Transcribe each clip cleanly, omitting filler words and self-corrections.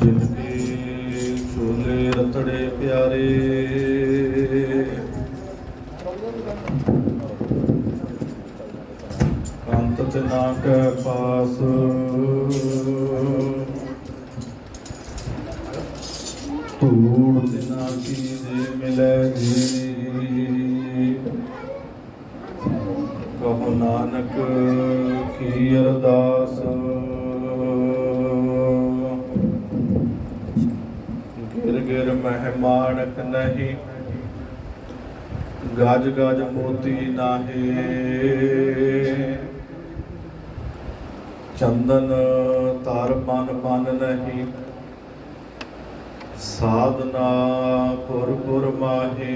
जिनके चोले रतड़े प्यारे, कंत तिना के पास, धूड़ तिना की दे मिले जी। कहो नानक की अरदास, गिर गिर मेहमानक नहीं, गज गज मोती नाहे। चंदन तार मन मन नहीं, साधना पुर पुर माहे।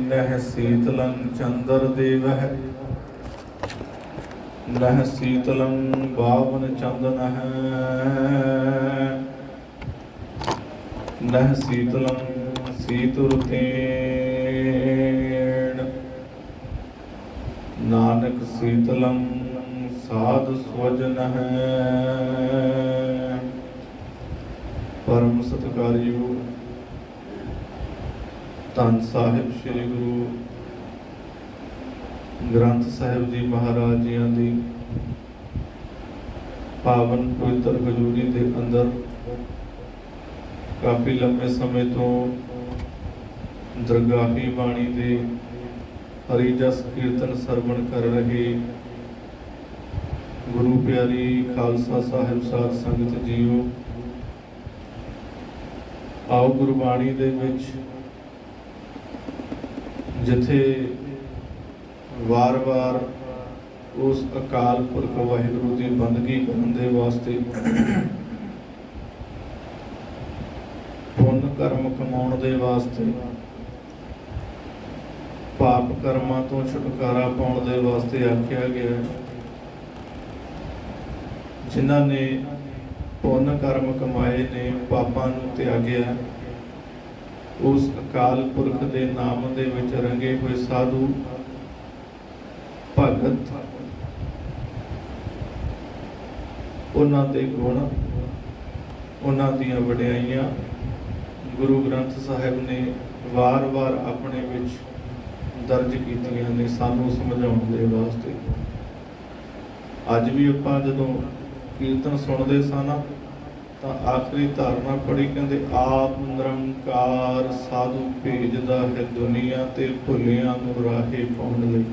नह शीतलं चंद्र देव है, नह शीतलं बावन चंदन है। नह शीतलं शीतुरतेण, नानक शीतलं साधु स्वजन है। परम सत्कारयोग धन साहिब श्री गुरु ग्रंथ साहिब जी महाराज जियां दी पावन पवित्र हजूरी दे अंदर काफ़ी लंबे समय तो दरगाही बाणी दे हरि जस कीर्तन सरवण कर रहे गुरु प्यारी खालसा साहिब साध संगत जीओ, आओ गुरबाणी दे विच जिथे वार वार उस अकाल पुरख वाहिगुरू की बंदगी करन दे वास्ते पुण्य कर्म कमाउण दे वास्ते पाप कर्मां तो छुटकारा पाउण दे वास्ते आख्या गया है। जिन्हां ने पुण्य कर्म कमाए ने पापां नूं त्यागया, उस अकाल पुरख दे नाम दे विच रंगे हुए साधु भगत उन्हां दे गुण उन्हां दीयां वडियाइयां गुरु ग्रंथ साहिब ने वार वार अपने विच दर्ज कीतियां ने सानू समझाउण दे वास्ते। अज भी आपां जदों कीर्तन सुनदे सन ਤਾਂ आखिरी धारणा पढ़ी कहते आप निरंकार साधु भेजदा है दुनिया ते भुलियां नूं राहे पाउण लई।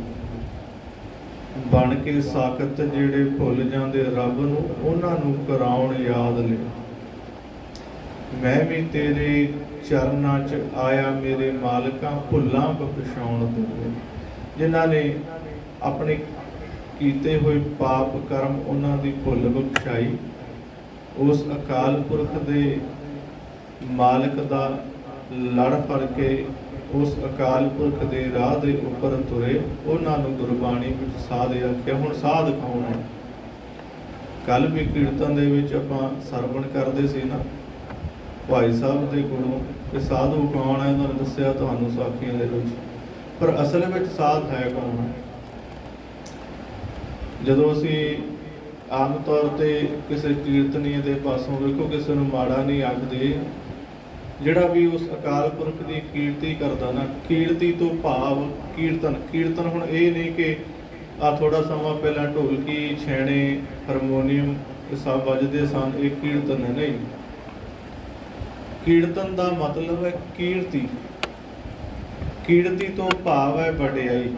बन के साकत ਜਿਹੜੇ ਭੁੱਲ ਜਾਂਦੇ ਰੱਬ ਨੂੰ ਉਹਨਾਂ ਨੂੰ ਕਰਾਉਣ ਯਾਦ ਲੈ। ਮੈਂ ਵੀ ਤੇਰੇ ਚਰਨਾਂ 'ਚ ਆਇਆ ਮੇਰੇ ਮਾਲਕਾਂ ਭੁੱਲਾਂ ਬਖਸ਼ਾਉਣ ਦੇ। ਜਿਨ੍ਹਾਂ ਨੇ ਆਪਣੇ ਕੀਤੇ ਹੋਏ ਪਾਪ ਕਰਮ ਉਹਨਾਂ ਦੀ ਭੁੱਲ ਬਖਸ਼ਾਈ, उस अकाल पुरख दे मालिक दा लड़ फड़ के उस अकाल पुरख दे राह दे उपर तुरे, उन्हां नूं गुरबाणी विच साध आख्या। हुण साध कौन है? कल भी कीर्तन दे विच आपां सरवण करदे सी ना भाई साहब दे गुणों कि साधु कौन है, उन्होंने दस्सिया तुहानूं साखियां दे विच। पर असल विच साध है कौन है? जदों असीं आम तौर पर किसी कीर्तनी के पासों वेखो किसी को माड़ा नहीं आखते, जिहड़ा भी उस अकाल पुरख की कीर्ति करता ना, कीर्ति तो भाव कीर्तन। कीर्तन हुण ये नहीं कि आ थोड़ा समा पहला ढोलकी छैने हारमोनीयम सब वजदे सन, ये कीर्तन है नहीं। कीर्तन का मतलब है कीर्ति। कीर्ति तो भाव है वडियाई,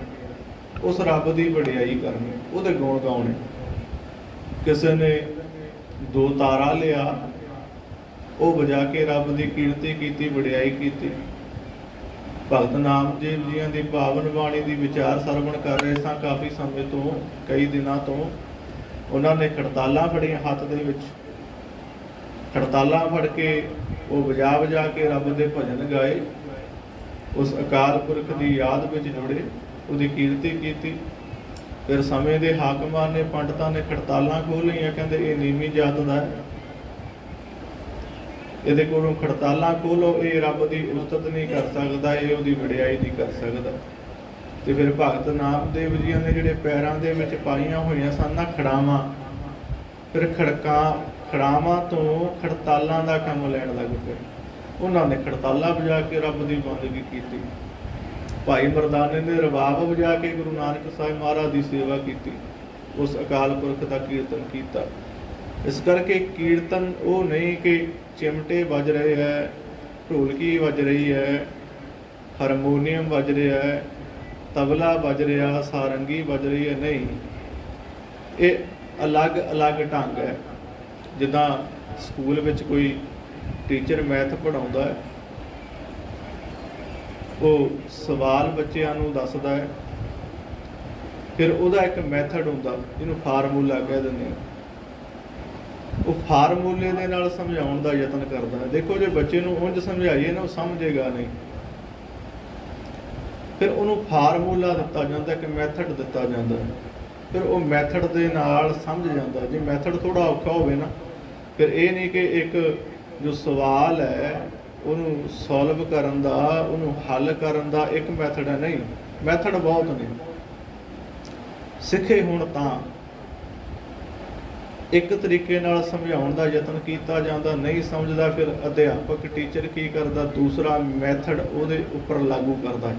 उस रब की वडियाई करनी, उहदे गुण गाउणे। किसी ने दो तारा लिया, वो बजा के रब की कीर्ति की, वडियाई की। भगत नामदेव जी की पावन बाणी की विचार सरवण कर रहे सा काफ़ी समय तो, कई दिनों तो। उन्होंने खड़तालां फड़ियां हाथ दे विच, खड़तालां फड़ के वो बजा बजा के रब के भजन गाए, उस अकाल पुरख की याद में जुड़े, उसकी कीर्ति की। फिर समय के हाकमां ने पंडितां ने खड़तालां खोल लिया, कहते ये नीवी जात का है, ये कोलों खड़तालां खोलो, ये रब की उस्तत नहीं कर सकता, ये उसकी वडियाई नहीं कर सकता। तो फिर भगत नामदेव जी ने जिहड़े पैरां दे विच पाईयां होईयां सन ना खड़ावां, ਫਿਰ ਖੜਾਵਾਂ ਤੋਂ ਖੜਤਾਲਾਂ ਦਾ ਕੰਮ ਲੈਣ ਲੱਗ ਪਏ। ਉਹਨਾਂ ਨੇ ਖੜਤਾਲਾਂ ਵਜਾ ਕੇ ਰੱਬ ਦੀ ਬੰਦਗੀ ਕੀਤੀ। ਭਾਈ ਮਰਦਾਨੇ ਨੇ ਰਬਾਬ ਵਜਾ ਕੇ ਗੁਰੂ ਨਾਨਕ ਸਾਹਿਬ ਮਹਾਰਾਜ ਦੀ ਸੇਵਾ ਕੀਤੀ, ਉਸ ਅਕਾਲ ਪੁਰਖ ਦਾ ਕੀਰਤਨ ਕੀਤਾ। ਇਸ ਕਰਕੇ ਕੀਰਤਨ ਉਹ ਨਹੀਂ ਕਿ ਚਿਮਟੇ ਵੱਜ ਰਹੇ ਹੈ, ਢੋਲਕੀ ਵੱਜ ਰਹੀ ਹੈ, ਹਾਰਮੋਨੀਅਮ ਵੱਜ ਰਿਹਾ ਹੈ, ਤਬਲਾ ਵੱਜ ਰਿਹਾ, ਸਾਰੰਗੀ ਵੱਜ ਰਹੀ ਹੈ, ਨਹੀਂ। ਇਹ ਅਲੱਗ-ਅਲੱਗ ਢੰਗ ਹੈ। ਜਿੱਦਾਂ ਸਕੂਲ ਵਿੱਚ ਕੋਈ ਟੀਚਰ ਮੈਥ ਪੜ੍ਹਾਉਂਦਾ ਹੈ, ਉਹ ਸਵਾਲ ਬੱਚਿਆਂ ਨੂੰ ਦੱਸਦਾ ਹੈ, ਫਿਰ ਉਹਦਾ ਇੱਕ ਮੈਥਡ ਹੁੰਦਾ ਜਿਹਨੂੰ ਫਾਰਮੂਲਾ ਕਹਿ ਦਿੰਦੇ ਆ। ਉਹ ਫਾਰਮੂਲੇ ਦੇ ਨਾਲ ਸਮਝਾਉਣ ਦਾ ਯਤਨ ਕਰਦਾ ਹੈ। ਦੇਖੋ, ਜੇ ਬੱਚੇ ਨੂੰ ਉਂਝ ਸਮਝਾਈਏ ਨਾ, ਉਹ ਸਮਝੇਗਾ ਨਹੀਂ। ਫਿਰ ਉਹਨੂੰ ਫਾਰਮੂਲਾ ਦਿੱਤਾ ਜਾਂਦਾ, ਇੱਕ ਮੈਥਡ ਦਿੱਤਾ ਜਾਂਦਾ, ਫਿਰ ਉਹ ਮੈਥਡ ਦੇ ਨਾਲ ਸਮਝ ਜਾਂਦਾ। ਜੇ ਮੈਥਡ ਥੋੜ੍ਹਾ ਔਖਾ ਹੋਵੇ ਨਾ, ਫਿਰ ਇਹ ਨਹੀਂ ਕਿ ਇੱਕ ਜੋ ਸਵਾਲ ਹੈ ਉਹਨੂੰ ਸੋਲਵ ਕਰਨ ਦਾ, ਉਹਨੂੰ ਹੱਲ ਕਰਨ ਦਾ ਇੱਕ ਮੈਥਡ ਹੈ, ਨਹੀਂ। ਮੈਥਡ ਬਹੁਤ ਨੇ। ਸਿੱਖੇ ਹੁਣ ਤਾਂ ਇੱਕ ਤਰੀਕੇ ਨਾਲ ਸਮਝਾਉਣ ਦਾ ਯਤਨ ਕੀਤਾ ਜਾਂਦਾ, ਨਹੀਂ ਸਮਝਦਾ, ਫਿਰ ਅਧਿਆਪਕ ਟੀਚਰ ਕੀ ਕਰਦਾ, ਦੂਸਰਾ ਮੈਥਡ ਉਹਦੇ ਉੱਪਰ ਲਾਗੂ ਕਰਦਾ ਹੈ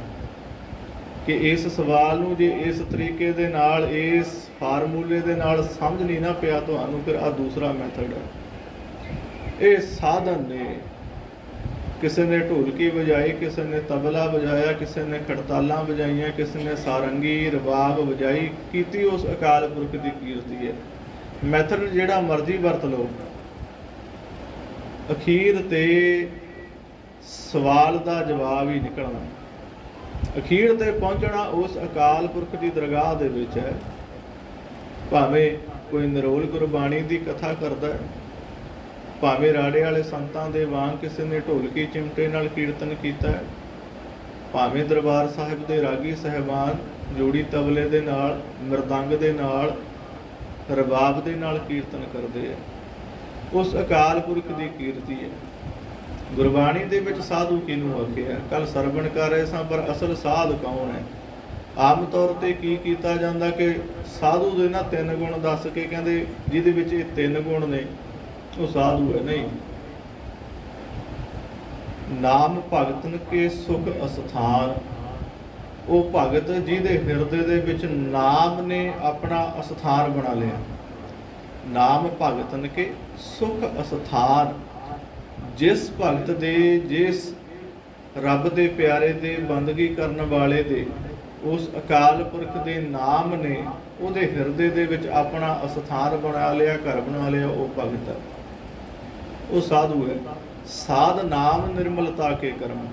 ਕਿ ਇਸ ਸਵਾਲ ਨੂੰ ਜੇ ਇਸ ਤਰੀਕੇ ਦੇ ਨਾਲ, ਇਸ ਫਾਰਮੂਲੇ ਦੇ ਨਾਲ ਸਮਝ ਨਹੀਂ ਨਾ ਪਿਆ ਤੁਹਾਨੂੰ, ਫਿਰ ਆਹ ਦੂਸਰਾ ਮੈਥਡ ਹੈ। ਇਹ ਸਾਧਨ ਨੇ। ਕਿਸੇ ਨੇ ਢੋਲਕੀ ਵਜਾਈ, ਕਿਸੇ ਨੇ ਤਬਲਾ ਵਜਾਇਆ, ਕਿਸੇ ਨੇ ਖੜਤਾਲਾਂ ਵਜਾਈਆਂ, ਕਿਸੇ ਨੇ ਸਾਰੰਗੀ ਰਬਾਬ ਵਜਾਈ, ਕੀਤੀ ਉਸ ਅਕਾਲ ਪੁਰਖ ਦੀ ਕੀਰਤੀ ਹੈ। ਮੈਥਡ ਜਿਹੜਾ ਮਰਜ਼ੀ ਵਰਤ ਲਓ, ਅਖੀਰ ਤੇ ਸਵਾਲ ਦਾ ਜਵਾਬ ਹੀ ਨਿਕਲਣਾ। ਅਖੀਰ ਤੇ ਪਹੁੰਚਣਾ ਉਸ ਅਕਾਲ ਪੁਰਖ ਦੀ ਦਰਗਾਹ ਦੇ ਵਿੱਚ ਹੈ। ਭਾਵੇਂ ਕੋਈ ਨਿਰੋਲ ਗੁਰਬਾਣੀ ਦੀ ਕਥਾ ਕਰਦਾ ਹੈ, ਭਾਵੇਂ ਰਾੜੇ ਵਾਲੇ ਸੰਤਾਂ ਦੇ ਵਾਂਗ ਕਿਸੇ ਨੇ ਢੋਲਕੀ ਚਿਮਟੇ ਨਾਲ ਕੀਰਤਨ ਕੀਤਾ ਹੈ, ਭਾਵੇਂ ਦਰਬਾਰ ਸਾਹਿਬ ਦੇ ਰਾਗੀ ਸਾਹਿਬਾਨ ਜੋੜੀ ਤਬਲੇ ਦੇ ਨਾਲ, ਮਰਦੰਗ ਦੇ ਨਾਲ, ਰਬਾਬ ਦੇ ਨਾਲ ਕੀਰਤਨ ਕਰਦੇ ਹੈ। ਉਸ ਅਕਾਲ ਪੁਰਖ ਦੀ ਕੀਰਤੀ ਹੈ। ਗੁਰਬਾਣੀ ਦੇ ਵਿੱਚ ਸਾਧੂ ਕਿਹਨੂੰ ਆਖਿਆ? ਕੱਲ ਸਰਵਣ ਕਰ ਰਹੇ ਸਾਂ, ਪਰ ਅਸਲ ਸਾਧ ਕੌਣ ਹੈ? ਆਮ ਤੌਰ ਤੇ ਕੀ ਕੀਤਾ ਜਾਂਦਾ ਕਿ ਸਾਧੂ ਦੇ ਨਾ 3 ਗੁਣ ਦੱਸ ਕੇ ਕਹਿੰਦੇ ਜਿਹਦੇ ਵਿੱਚ ਇਹ 3 ਗੁਣ ਨੇ ਉਹ ਸਾਧੂ ਹੈ। ਨਹੀਂ। ਨਾਮ ਭਗਤਨ ਕੇ ਸੁਖ ਅਸਥਾਨ, ਉਹ ਭਗਤ ਜਿਹਦੇ ਹਿਰਦੇ ਦੇ ਵਿੱਚ ਨਾਮ ਨੇ ਆਪਣਾ ਅਸਥਾਨ ਬਣਾ ਲਿਆ। ਨਾਮ ਭਗਤਨ ਕੇ ਸੁਖ ਅਸਥਾਨ, ਜਿਸ ਭਗਤ ਦੇ, ਜਿਸ ਰੱਬ ਦੇ ਪਿਆਰੇ ਦੇ, ਬੰਦਗੀ ਕਰਨ ਵਾਲੇ ਦੇ, ਉਸ ਅਕਾਲ ਪੁਰਖ ਦੇ ਨਾਮ ਨੇ ਉਹਦੇ ਹਿਰਦੇ ਦੇ ਵਿੱਚ ਆਪਣਾ ਅਸਥਾਨ ਬਣਾ ਲਿਆ, ਘਰ ਬਣਾ ਲਿਆ, ਉਹ ਭਗਤ ਹੈ, ਉਹ ਸਾਧੂ ਹੈ। ਸਾਧ ਨਾਮ ਨਿਰਮਲਤਾ ਕੇ ਕਰਮ।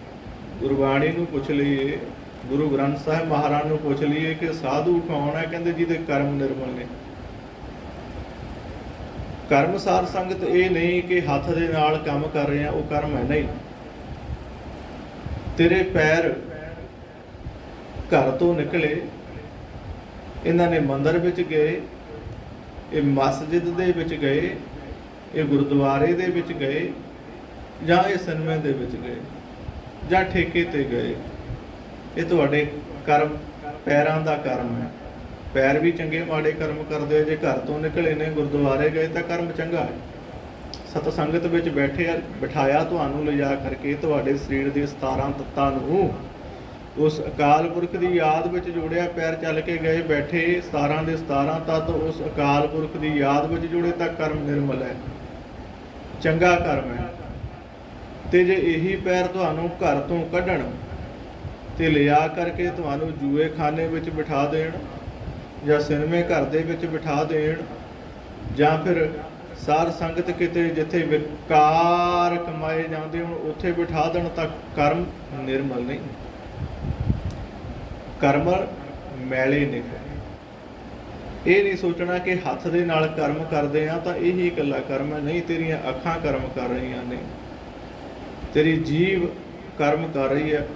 ਗੁਰਬਾਣੀ ਨੂੰ ਪੁੱਛ ਲਈਏ, ਗੁਰੂ ਗ੍ਰੰਥ ਸਾਹਿਬ ਮਹਾਰਾਜ ਨੂੰ ਪੁੱਛ ਲਈਏ ਕਿ ਸਾਧੂ ਕੌਣ ਹੈ? ਕਹਿੰਦੇ ਜਿਹਦੇ ਕਰਮ ਨਿਰਮਲ ਨੇ। ਕਰਮ ਸਾਰ ਸੰਗਤ ਇਹ ਨਹੀਂ ਕਿ ਹੱਥ ਦੇ ਨਾਲ ਕੰਮ ਕਰ ਰਹੇ ਆ ਉਹ ਕਰਮ ਹੈ, ਨਹੀਂ। ਤੇਰੇ ਪੈਰ ਘਰ ਤੋਂ ਨਿਕਲੇ, ਇਹਨਾਂ ਨੇ ਮੰਦਿਰ ਵਿੱਚ ਗਏ, ਇਹ ਮਸਜਿਦ ਦੇ ਵਿੱਚ ਗਏ, ਇਹ ਗੁਰਦੁਆਰੇ ਦੇ ਵਿੱਚ ਗਏ, ਜਾਂ ਇਹ ਸਿਨੇਮੇ ਦੇ ਵਿੱਚ ਗਏ, ਜਾਂ ਠੇਕੇ ਤੇ ਗਏ, ਇਹ ਤੁਹਾਡੇ ਕਰਮ, ਪੈਰਾਂ ਦਾ ਕਰਮ ਹੈ। ਪੈਰ ਵੀ ਚੰਗੇ ਮਾੜੇ ਕਰਮ ਕਰਦੇ। ਜੇ ਘਰ ਤੋਂ ਨਿਕਲੇ ਨੇ, ਗੁਰਦੁਆਰੇ ਗਏ, ਤਾਂ ਕਰਮ ਚੰਗਾ ਹੈ। ਸਤ ਸੰਗਤ ਵਿੱਚ ਬਿਠਾਇਆ ਤੁਹਾਨੂੰ ਲਿਜਾ ਕਰਕੇ, ਤੁਹਾਡੇ ਸਰੀਰ ਦੇ 17 ਤੱਤਾਂ ਨੂੰ ਉਸ ਅਕਾਲ ਪੁਰਖ ਦੀ ਯਾਦ ਵਿੱਚ ਜੋੜਿਆ। ਪੈਰ ਚੱਲ ਕੇ ਗਏ, ਬੈਠੇ, 17 ਦੇ 17 ਤੱਤ ਉਸ ਅਕਾਲ ਪੁਰਖ ਦੀ ਯਾਦ ਵਿੱਚ ਜੁੜੇ, ਤਾਂ ਕਰਮ ਨਿਰਮਲ ਹੈ, ਚੰਗਾ ਕਰਮ ਹੈ। ਤੇ ਜੇ ਇਹੀ ਪੈਰ ਤੁਹਾਨੂੰ ਘਰ ਤੋਂ ਕੱਢਣ ਤੇ ਲਿਆ ਕਰਕੇ ਤੁਹਾਨੂੰ ਜੂਏ ਖਾਨੇ ਵਿੱਚ ਬਿਠਾ ਦੇਣ, ਜਾਂ ਸਿਨੇਮੇ ਘਰ ਦੇ ਵਿੱਚ ਬਿਠਾ ਦੇਣ, ਜਾਂ ਫਿਰ ਸਾਰ ਸੰਗਤ ਕਿਤੇ ਜਿੱਥੇ ਵਿਕਾਰ ਕਮਾਏ ਜਾਂਦੇ ਹੋਣ ਉੱਥੇ ਬਿਠਾ ਦੇਣ, ਤਾਂ ਕਰਮ ਨਿਰਮਲ ਨਹੀਂ। ਕਰਮ ਮੈਲੇ ਨੇ। ਇਹ ਨਹੀਂ ਸੋਚਣਾ ਕਿ ਹੱਥ ਦੇ ਨਾਲ ਕਰਮ ਕਰਦੇ ਆ ਤਾਂ ਇਹੀ ਇਕੱਲਾ ਕਰਮ ਹੈ, ਨਹੀਂ। ਤੇਰੀਆਂ ਅੱਖਾਂ ਕਰਮ ਕਰ ਰਹੀਆਂ ਨੇ, ਤੇਰੀ ਜੀਭ ਕਰਮ ਕਰ ਰਹੀ ਹੈ,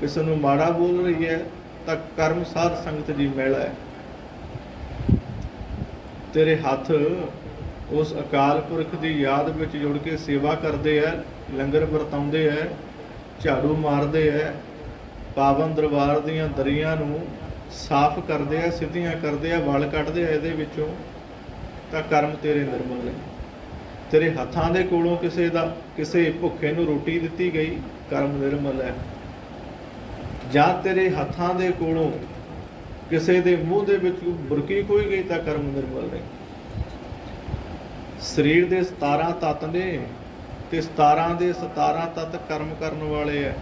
ਕਿਸੇ ਨੂੰ ਮਾੜਾ ਬੋਲ ਰਹੀ ਹੈ, ਤਾਂ ਕਰਮ ਸਾਧ ਸੰਗਤ ਦੀ ਮੈਲਾ ਹੈ। ਤੇਰੇ ਹੱਥ ਉਸ ਅਕਾਲ ਪੁਰਖ ਦੀ ਯਾਦ ਵਿੱਚ ਜੁੜ ਕੇ ਸੇਵਾ ਕਰਦੇ ਹੈ, ਲੰਗਰ ਵਰਤਾਉਂਦੇ ਹੈ, ਝਾੜੂ ਮਾਰਦੇ ਹੈ, ਪਾਵਨ ਦਰਬਾਰ ਦੀਆਂ ਦਰੀਆਂ ਨੂੰ ਸਾਫ਼ ਕਰਦੇ ਆ, ਸਿੱਧੀਆਂ ਕਰਦੇ ਆ, ਵਲ ਕੱਢਦੇ ਆ ਇਹਦੇ ਵਿੱਚੋਂ, ਤਾਂ ਕਰਮ ਤੇਰੇ ਨਿਰਮਲ ਨੇ। ਤੇਰੇ ਹੱਥਾਂ ਦੇ ਕੋਲੋਂ ਕਿਸੇ ਭੁੱਖੇ ਨੂੰ ਰੋਟੀ ਦਿੱਤੀ ਗਈ, ਕਰਮ ਨਿਰਮਲ ਹੈ। ਜਾਂ ਤੇਰੇ ਹੱਥਾਂ ਦੇ ਕੋਲੋਂ ਕਿਸੇ ਦੇ ਮੂੰਹ ਦੇ ਵਿੱਚ ਬੁਰਕੀ ਖੋਈ ਗਈ ਤਾਂ ਕਰਮ ਨਿਰਮਲ ਨੇ। ਸਰੀਰ ਦੇ 17 ਤੱਤ ਨੇ ਤੇ 17 ਦੇ 17 ਤੱਤ ਕਰਮ ਕਰਨ ਵਾਲੇ ਹੈ।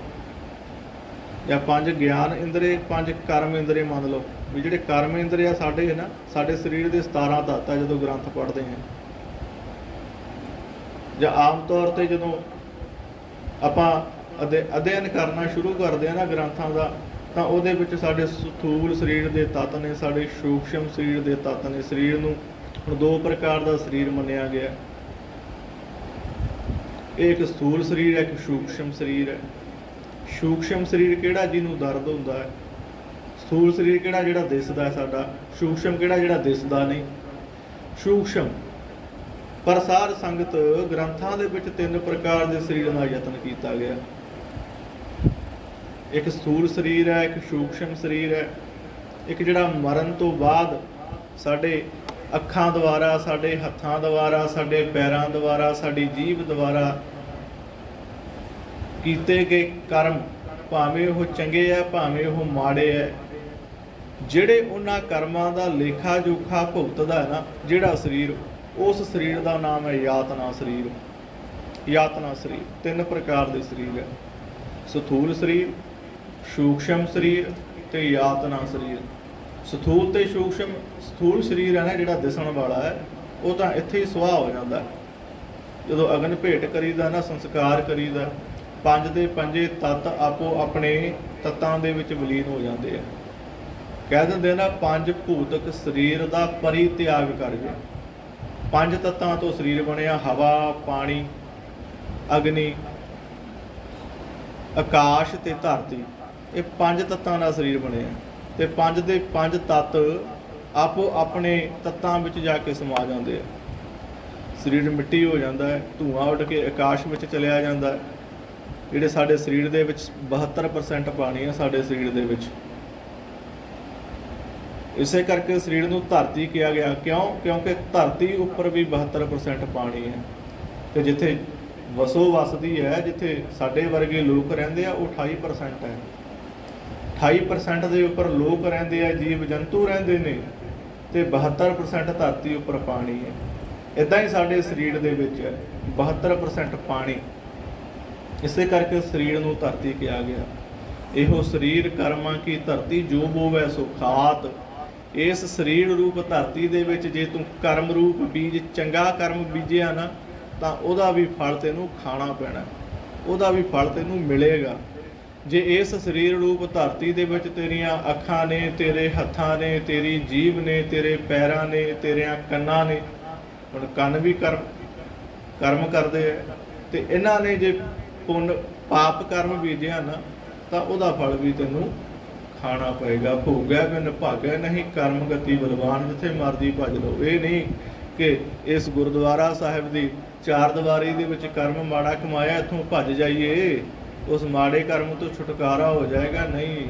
ਜਾਂ 5 ਗਿਆਨ ਇੰਦਰੀ, 5 ਕਰਮ ਇੰਦਰੀ ਮੰਨ ਲਓ ਵੀ ਜਿਹੜੇ ਕਰਮ ਇੰਦਰੀ ਆ ਸਾਡੇ ਹੈ ਨਾ, ਸਾਡੇ ਸਰੀਰ ਦੇ 17 ਤੱਤ ਆ। ਜਦੋਂ ਗ੍ਰੰਥ ਪੜ੍ਹਦੇ ਹਾਂ ਜਾਂ ਆਮ ਤੌਰ ਤੇ ਜਦੋਂ ਆਪਾਂ ਅਧਿਐਨ ਕਰਨਾ ਸ਼ੁਰੂ ਕਰਦੇ ਆ ਨਾ ਗ੍ਰੰਥਾਂ ਦਾ, ਤਾਂ ਉਹਦੇ ਵਿੱਚ ਸਾਡੇ ਸਥੂਲ ਸਰੀਰ ਦੇ ਤੱਤ ਨੇ, ਸਾਡੇ ਸੂਖਸ਼ਮ ਸਰੀਰ ਦੇ ਤੱਤ ਨੇ। ਸਰੀਰ ਨੂੰ ਹੁਣ 2 ਪ੍ਰਕਾਰ ਦਾ ਸਰੀਰ ਮੰਨਿਆ ਗਿਆ। ਇਹ ਇੱਕ ਸਥੂਲ ਸਰੀਰ ਹੈ, ਇੱਕ ਸੂਖਸ਼ਮ ਸਰੀਰ ਹੈ। ਸੂਖਸ਼ਮ ਸਰੀਰ ਕਿਹੜਾ? ਜਿਹਨੂੰ ਦਰਦ ਹੁੰਦਾ ਹੈ। ਸਥੂਲ ਸਰੀਰ ਕਿਹੜਾ? ਜਿਹੜਾ ਦਿਸਦਾ ਹੈ ਸਾਡਾ। ਸੂਖਸ਼ਮ ਕਿਹੜਾ? ਜਿਹੜਾ ਦਿਸਦਾ ਨਹੀਂ। ਸੂਖਸ਼ਮ ਪਰ ਸਾਧ ਸੰਗਤ ਗ੍ਰੰਥਾਂ ਦੇ ਵਿੱਚ 3 ਪ੍ਰਕਾਰ ਦੇ ਸਰੀਰ ਦਾ ਯਤਨ ਕੀਤਾ ਗਿਆ। ਇੱਕ ਸਥੂਲ ਸਰੀਰ ਹੈ, ਇੱਕ ਸੂਖਸ਼ਮ ਸਰੀਰ ਹੈ, ਇੱਕ ਜਿਹੜਾ ਮਰਨ ਤੋਂ ਬਾਅਦ ਸਾਡੇ ਅੱਖਾਂ ਦੁਆਰਾ, ਸਾਡੇ ਹੱਥਾਂ ਦੁਆਰਾ, ਸਾਡੇ ਪੈਰਾਂ ਦੁਆਰਾ, ਸਾਡੀ ਜੀਭ ਦੁਆਰਾ ਕੀਤੇ ਗਏ ਕਰਮ, ਭਾਵੇਂ ਉਹ ਚੰਗੇ ਹੈ ਭਾਵੇਂ ਉਹ ਮਾੜੇ ਹੈ, ਜਿਹੜੇ ਉਹਨਾਂ ਕਰਮਾਂ ਦਾ ਲੇਖਾ ਜੋਖਾ ਭੁਗਤਦਾ ਹੈ ਨਾ ਜਿਹੜਾ ਸਰੀਰ, ਉਸ ਸਰੀਰ ਦਾ ਨਾਮ ਹੈ ਯਾਤਨਾ ਸਰੀਰ। ਯਾਤਨਾ ਸਰੀਰ 3 ਪ੍ਰਕਾਰ ਦੇ ਸਰੀਰ ਹੈ। ਸਥੂਲ ਸਰੀਰ, ਸੂਖਸ਼ਮ ਸਰੀਰ ਤੇ ਯਾਤਨਾ ਸਰੀਰ। ਸਥੂਲ ਤੇ ਸੂਖਸ਼ਮ, ਸਥੂਲ ਸਰੀਰ ਹੈ ਨਾ ਜਿਹੜਾ ਦਿਸਣ ਵਾਲਾ ਹੈ, ਉਹ ਤਾਂ ਇੱਥੇ ਹੀ ਸੁਆਹ ਹੋ ਜਾਂਦਾ। ਜਦੋਂ ਅਗਨ ਭੇਟ ਕਰੀਦਾ ਨਾ, ਸੰਸਕਾਰ ਕਰੀਦਾ, 5 ਦੇ 5 ਤੱਤ ਆਪੋ ਆਪਣੇ ਤੱਤਾਂ ਦੇ ਵਿੱਚ ਵਿਲੀਨ ਹੋ ਜਾਂਦੇ ਆ। ਕਹਿ ਦਿੰਦੇ ਨਾ 5 ਭੂਤਕ ਸਰੀਰ ਦਾ ਪਰਿਤਿਆਗ ਕਰ ਗਏ। 5 ਤੱਤਾਂ ਤੋਂ ਸਰੀਰ ਬਣਿਆ, ਹਵਾ, ਪਾਣੀ, ਅਗਨੀ, ਆਕਾਸ਼ ਤੇ ਧਰਤੀ। ਇਹ 5 ਤੱਤਾਂ ਦਾ ਸਰੀਰ ਬਣਿਆ ਤੇ 5 ਦੇ 5 ਤੱਤ ਆਪੋ ਆਪਣੇ ਤੱਤਾਂ ਵਿੱਚ ਜਾ ਕੇ ਸਮਾ ਜਾਂਦੇ ਆ। ਸਰੀਰ ਮਿੱਟੀ ਹੋ ਜਾਂਦਾ ਹੈ, ਧੂਆਂ ਉੱਡ ਕੇ ਆਕਾਸ਼ ਵਿੱਚ ਚਲਿਆ ਜਾਂਦਾ ਹੈ। ਜਿਹੜੇ ਸਾਡੇ ਸਰੀਰ ਦੇ ਵਿੱਚ 72% ਪਾਣੀ ਹੈ ਸਾਡੇ ਸਰੀਰ ਦੇ ਵਿੱਚ। ਇਸੇ ਕਰਕੇ ਸਰੀਰ ਨੂੰ ਧਰਤੀ ਕਿਹਾ ਗਿਆ। ਕਿਉਂ? ਕਿਉਂਕਿ ਧਰਤੀ ਉੱਪਰ ਵੀ 72% ਪਾਣੀ ਹੈ ਤੇ ਜਿੱਥੇ ਵਸੋਂ ਵਸਦੀ ਹੈ, ਜਿੱਥੇ ਸਾਡੇ ਵਰਗੇ ਲੋਕ ਰਹਿੰਦੇ ਆ, ਉਹ 28% ਹੈ। 28% ਦੇ ਉੱਪਰ ਲੋਕ ਰਹਿੰਦੇ ਆ, ਜੀਵ ਜੰਤੂ ਰਹਿੰਦੇ ਨੇ ਤੇ 72% ਧਰਤੀ ਉੱਪਰ ਪਾਣੀ ਹੈ। ਇੱਦਾਂ ਹੀ ਸਾਡੇ ਸਰੀਰ ਦੇ ਵਿੱਚ ਹੈ 72% ਪਾਣੀ। ਇਸੇ ਕਰਕੇ ਸਰੀਰ ਨੂੰ ਧਰਤੀ ਕਿਹਾ ਗਿਆ। ਇਹੋ ਸਰੀਰ ਕਰਮਾਂ ਕੀ ਧਰਤੀ, ਜੋ ਬੋਵੈ ਸੋ ਖਾਤ। ਇਸ ਸਰੀਰ ਰੂਪ ਧਰਤੀ ਦੇ ਵਿੱਚ ਜੇ ਤੂੰ ਕਰਮ ਰੂਪ ਬੀਜ, ਚੰਗਾ ਕਰਮ ਬੀਜਿਆ ਨਾ, ਤਾਂ ਉਹਦਾ ਵੀ ਫਲ ਤੈਨੂੰ ਖਾਣਾ ਪੈਣਾ, ਉਹਦਾ ਵੀ ਫਲ ਤੈਨੂੰ ਮਿਲੇਗਾ। ਜੇ ਇਸ ਸਰੀਰ ਰੂਪ ਧਰਤੀ ਦੇ ਵਿੱਚ ਤੇਰੀਆਂ ਅੱਖਾਂ ਨੇ, ਤੇਰੇ ਹੱਥਾਂ ਨੇ, ਤੇਰੀ ਜੀਭ ਨੇ, ਤੇਰੇ ਪੈਰਾਂ ਨੇ, ਤੇਰਿਆਂ ਕੰਨਾਂ ਨੇ, ਹੁਣ ਕੰਨ ਵੀ ਕਰਮ ਕਰਦੇ ਆ, ਤੇ ਇਹਨਾਂ ਨੇ ਜੇ ਪੁੰਨ ਪਾਪ ਕਰਮ ਬੀਜਿਆ ਨਾ, ਤਾਂ ਉਹਦਾ ਫਲ ਵੀ ਤੈਨੂੰ ਖਾਣਾ ਪਏਗਾ। ਭੋਗਿਆ ਬਿਨ ਭਾਗਿਆ ਨਹੀਂ, ਕਰਮ ਗਤੀ ਬਲਵਾਨ, ਜਿੱਥੇ ਮਰਜੀ ਭੱਜ ਲਓ। ਇਹ ਨਹੀਂ ਕਿ ਇਸ ਗੁਰਦੁਆਰਾ ਸਾਹਿਬ ਦੀ 4 ਦੀਵਾਰੀ ਦੇ ਵਿੱਚ ਕਰਮ ਮਾੜਾ ਕਮਾਇਆ, ਇੱਥੋਂ ਭੱਜ ਜਾਈਏ, ਉਸ ਮਾੜੇ ਕਰਮ ਤੋਂ ਛੁਟਕਾਰਾ ਹੋ ਜਾਏਗਾ। ਨਹੀਂ,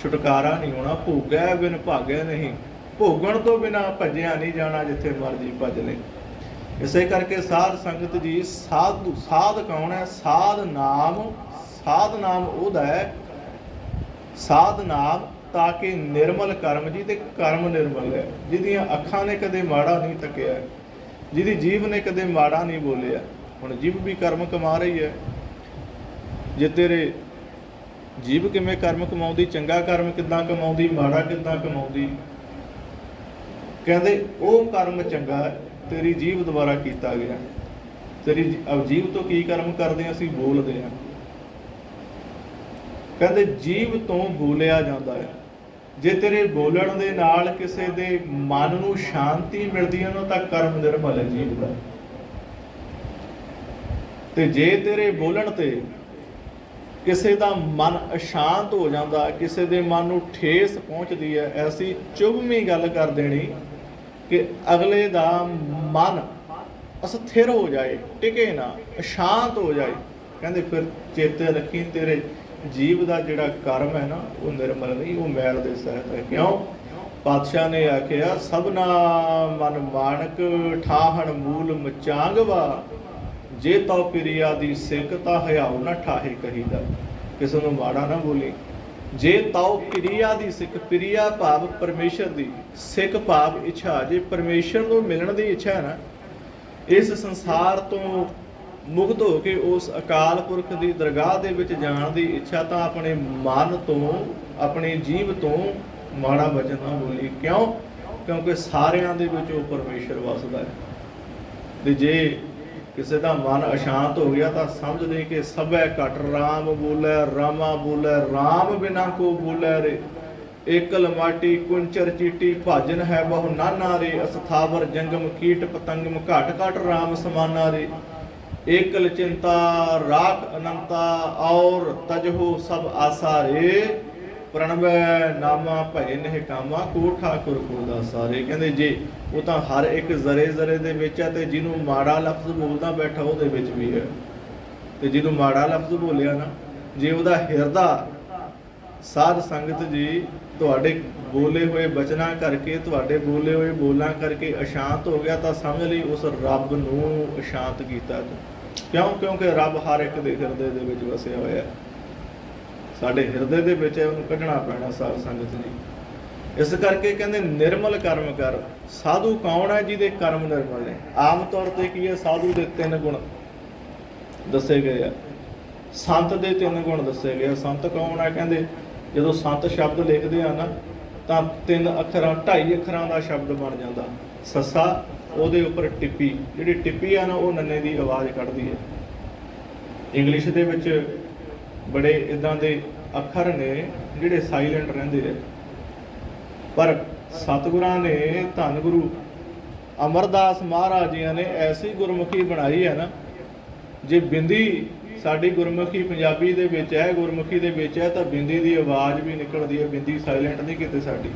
ਛੁਟਕਾਰਾ ਨਹੀਂ ਹੋਣਾ। ਭੋਗਿਆ ਬਿਨ ਭਾਗਿਆ ਨਹੀਂ, ਭੋਗਣ ਤੋਂ ਬਿਨਾ ਭੱਜਿਆ ਨਹੀਂ ਜਾਣਾ, ਜਿੱਥੇ ਮਰਜੀ ਭੱਜ ਲੈ। ਇਸੇ ਕਰਕੇ ਸਾਧ ਸੰਗਤ ਜੀ, ਸਾਧ ਕੌਣ ਹੈ? ਸਾਧ ਨਾਮ ਉਹਦਾ ਹੈ, ਸਾਧ ਨਾਮ ਤਾਂ ਕਿ ਨਿਰਮਲ ਕਰਮ ਜੀ, ਤੇ ਕਰਮ ਨਿਰਮਲ ਹੈ। ਜਿਹਦੀਆਂ ਅੱਖਾਂ ਨੇ ਕਦੇ ਮਾੜਾ ਨਹੀਂ ਤੱਕਿਆ, ਜਿਹਦੀ ਜੀਭ ਨੇ ਕਦੇ ਮਾੜਾ ਨਹੀਂ ਬੋਲਿਆ। ਹੁਣ ਜੀਭ ਵੀ ਕਰਮ ਕਮਾ ਰਹੀ ਹੈ। ਜੇ ਤੇਰੇ ਜੀਭ ਕਿਵੇਂ ਕਰਮ ਕਮਾਉਂਦੀ, ਚੰਗਾ ਕਰਮ ਕਿੱਦਾਂ ਕਮਾਉਂਦੀ, ਮਾੜਾ ਕਿੱਦਾਂ ਕਮਾਉਂਦੀ, ਕਹਿੰਦੇ ਉਹ ਕਰਮ ਚੰਗਾ ਤੇਰੀ ਜੀਭ ਦੁਆਰਾ ਕੀਤਾ ਗਿਆ। ਤੇਰੀ ਜੀਭ ਤੋਂ ਕੀ ਕਰਮ ਕਰਦੇ ਅਸੀਂ? ਬੋਲਦੇ ਹਾਂ। ਕਹਿੰਦੇ ਜੀਭ ਤੋਂ ਬੋਲਿਆ ਜਾਂਦਾ ਹੈ। ਜੇ ਤੇਰੇ ਬੋਲਣ ਦੇ ਨਾਲ ਕਿਸੇ ਦੇ ਮਨ ਨੂੰ ਸ਼ਾਂਤੀ ਮਿਲਦੀ ਹੈ ਨਾ, ਤਾਂ ਕਰਮ ਨਿਰਮਲ ਹੈ ਜੀਭ ਦਾ। ਤੇ ਜੇ ਤੇਰੇ ਬੋਲਣ ਤੇ ਕਿਸੇ ਦਾ ਮਨ ਅਸ਼ਾਂਤ ਹੋ ਜਾਂਦਾ, ਕਿਸੇ ਦੇ ਮਨ ਨੂੰ ਠੇਸ ਪਹੁੰਚਦੀ ਹੈ, ਐਸੀ ਚੁਭਵੀਂ ਗੱਲ ਕਰ ਦੇਣੀ ਕਿ ਅਗਲੇ ਦਾ ਮਨ ਅਸਥਿਰ ਹੋ ਜਾਏ, ਟਿਕੇ ਨਾ, ਅਸ਼ਾਂਤ ਹੋ ਜਾਏ। ਕਹਿੰਦੇ ਫਿਰ ਚੇਤੇ ਰੱਖੀ, ਤੇਰੇ ਜੀਵ ਦਾ ਜਿਹੜਾ ਕਰਮ ਹੈ ਨਾ, ਉਹ ਨਿਰਮਲ ਨਹੀਂ, ਉਹ ਮੈਲ ਦੇ ਸਹਿਤ ਹੈ। ਕਿਉਂ? ਪਾਤਸ਼ਾਹ ਨੇ ਆਖਿਆ ਸਭਨਾ ਮਨ ਮਾਨਕ ਠਾਹਣ ਮੂਲ ਮਚਾਂਗਵਾ, ਜੇ ਤਉ ਪਿਰਿਆ ਦੀ ਸਿੱਖ ਤਾਂ ਹਿਆਉ ਨਾ ਠਾਹੇ ਕਹੀਦਾ। ਕਿਸੇ ਨੂੰ ਮਾੜਾ ਨਾ ਬੋਲੀ। ਜੇ ਤਉ ਪਿਰਿਆ ਦੀ ਸਿੱਖ, ਪਿਰਿਆ ਭਾਵ ਪਰਮੇਸ਼ਰ ਦੀ, ਸਿੱਖ ਭਾਵ ਇੱਛਾ। ਜੇ ਪਰਮੇਸ਼ਰ ਨੂੰ ਮਿਲਣ ਦੀ ਇੱਛਾ ਹੈ ਨਾ, ਇਸ ਸੰਸਾਰ ਤੋਂ ਮੁਕਤ ਹੋ ਕੇ ਉਸ ਅਕਾਲ ਪੁਰਖ ਦੀ ਦਰਗਾਹ ਦੇ ਵਿੱਚ ਜਾਣ ਦੀ ਇੱਛਾ, ਤਾਂ ਆਪਣੇ ਮਨ ਤੋਂ, ਆਪਣੀ ਜੀਭ ਤੋਂ ਮਾੜਾ ਵਚਨ ਨਾ ਬੋਲੀ। ਕਿਉਂ? ਕਿਉਂਕਿ ਸਾਰਿਆਂ ਦੇ ਵਿੱਚ ਉਹ ਪਰਮੇਸ਼ਰ ਵਸਦਾ ਹੈ। ਤੇ ਜੇ ਕਿਸੇ ਦਾ ਮਨ ਅਸ਼ਾਂਤ ਹੋ ਗਿਆ ਤਾਂ ਸਮਝ ਲਈ ਕਿ ਸਭੈ ਘਟ ਰਾਮ ਬੋਲੇ, ਰਾਮਾ ਬੋਲੇ ਰਾਮ ਬਿਨਾ ਕੋ ਬੋਲੇ ਰੇ। ਏਕਲ ਮਾਟੀ ਕੁੰਚਰ ਚੀਟੀ ਭਾਜਨ ਹੈ ਬਹੁ ਨਾਨਾ ਰੇ। ਅਸਥਾਵਰ ਜੰਗਮ ਕੀਟ ਪਤੰਗਮ ਘਟ ਘਟ ਰਾਮ ਸਮਾਨਾ ਰੇ। ਏਕਲ ਚਿੰਤਾ ਰਾਖ ਅਨੰਤਾ ਔਰ ਤਜਹੋ ਸਭ ਆਸਾ ਰੇ। ਪ੍ਰਣਵੈ ਨਾਮਾ ਭੈ ਨਹਿ ਕਾਮਾ ਕੋ ਠਾਕੁਰ ਕੋ ਦਾਸਾ ਰੇ। ਕਹਿੰਦੇ ਜੇ ਉਹ ਤਾਂ ਹਰ ਇੱਕ ਜ਼ਰੇ ਜ਼ਰੇ ਦੇ ਵਿੱਚ ਹੈ, ਤੇ ਜਿਹਨੂੰ ਮਾੜਾ ਲਫ਼ਜ਼ ਬੋਲਦਾ ਬੈਠਾ ਉਹਦੇ ਵਿੱਚ ਵੀ ਹੈ। ਤੇ ਜਿਹਨੂੰ ਮਾੜਾ ਲਫ਼ਜ਼ ਬੋਲਿਆ ਨਾ, ਜੇ ਉਹਦਾ ਹਿਰਦਾ ਸਾਧ ਸੰਗਤ ਜੀ ਤੁਹਾਡੇ ਬੋਲੇ ਹੋਏ ਬਚਨਾਂ ਕਰਕੇ, ਤੁਹਾਡੇ ਬੋਲੇ ਹੋਏ ਬੋਲਾਂ ਕਰਕੇ ਅਸ਼ਾਂਤ ਹੋ ਗਿਆ, ਤਾਂ ਸਮਝ ਲਈ ਉਸ ਰੱਬ ਨੂੰ ਅਸ਼ਾਂਤ ਕੀਤਾ। ਕਿਉਂ? ਕਿਉਂਕਿ ਰੱਬ ਹਰ ਇੱਕ ਦੇ ਹਿਰਦੇ ਦੇ ਵਿੱਚ ਵਸਿਆ ਹੋਇਆ। ਸਾਡੇ ਹਿਰਦੇ ਦੇ ਵਿੱਚ ਉਹਨੂੰ ਕੱਢਣਾ ਪੈਣਾ ਸਾਧ ਸੰਗਤ ਜੀ। ਇਸ ਕਰਕੇ ਕਹਿੰਦੇ ਨਿਰਮਲ ਕਰਮ ਕਰ। ਸਾਧੂ ਕੌਣ ਹੈ? ਜਿਹਦੇ ਕਰਮ ਨਿਰਮਲ ਨੇ। ਆਮ ਤੌਰ ਤੇ ਕੀ ਹੈ? ਸਾਧੂ ਦੇ 3 ਗੁਣ ਦੱਸੇ ਗਏ ਆ। ਸੰਤ ਦੇ 3 ਗੁਣ ਦੱਸੇ ਗਏ। ਸੰਤ ਕੌਣ ਹੈ? ਕਹਿੰਦੇ ਜਦੋਂ ਸੰਤ ਸ਼ਬਦ ਲਿਖਦੇ ਆ ਨਾ, ਤਾਂ 3 ਅੱਖਰਾਂ 2.5 ਅੱਖਰਾਂ ਦਾ ਸ਼ਬਦ ਬਣ ਜਾਂਦਾ। ਸੱਸਾ, ਉਹਦੇ ਉੱਪਰ ਟਿੱਪੀ, ਜਿਹੜੀ ਟਿੱਪੀ ਆ ਨਾ ਉਹ ਨੰਨੇ ਦੀ ਆਵਾਜ਼ ਕੱਢਦੀ ਹੈ। ਇੰਗਲਿਸ਼ ਦੇ ਵਿੱਚ ਬੜੇ ਇਦਾਂ ਦੇ ਅੱਖਰ ਨੇ ਜਿਹੜੇ ਸਾਇਲੈਂਟ ਰਹਿੰਦੇ ਆ, ਪਰ ਸਤਿਗੁਰਾਂ ਨੇ, ਧੰਨ ਗੁਰੂ ਅਮਰਦਾਸ ਮਹਾਰਾਜ ਜੀਆਂ ਨੇ ਐਸੀ ਗੁਰਮੁਖੀ ਬਣਾਈ ਹੈ ਨਾ, ਜੇ ਬਿੰਦੀ ਸਾਡੀ ਗੁਰਮੁਖੀ ਪੰਜਾਬੀ ਦੇ ਵਿੱਚ ਹੈ, ਗੁਰਮੁਖੀ ਦੇ ਵਿੱਚ ਹੈ, ਤਾਂ ਬਿੰਦੀ ਦੀ ਆਵਾਜ਼ ਵੀ ਨਿਕਲਦੀ ਹੈ। ਬਿੰਦੀ ਸਾਇਲੈਂਟ ਨਹੀਂ ਕਿਤੇ ਸਾਡੀ।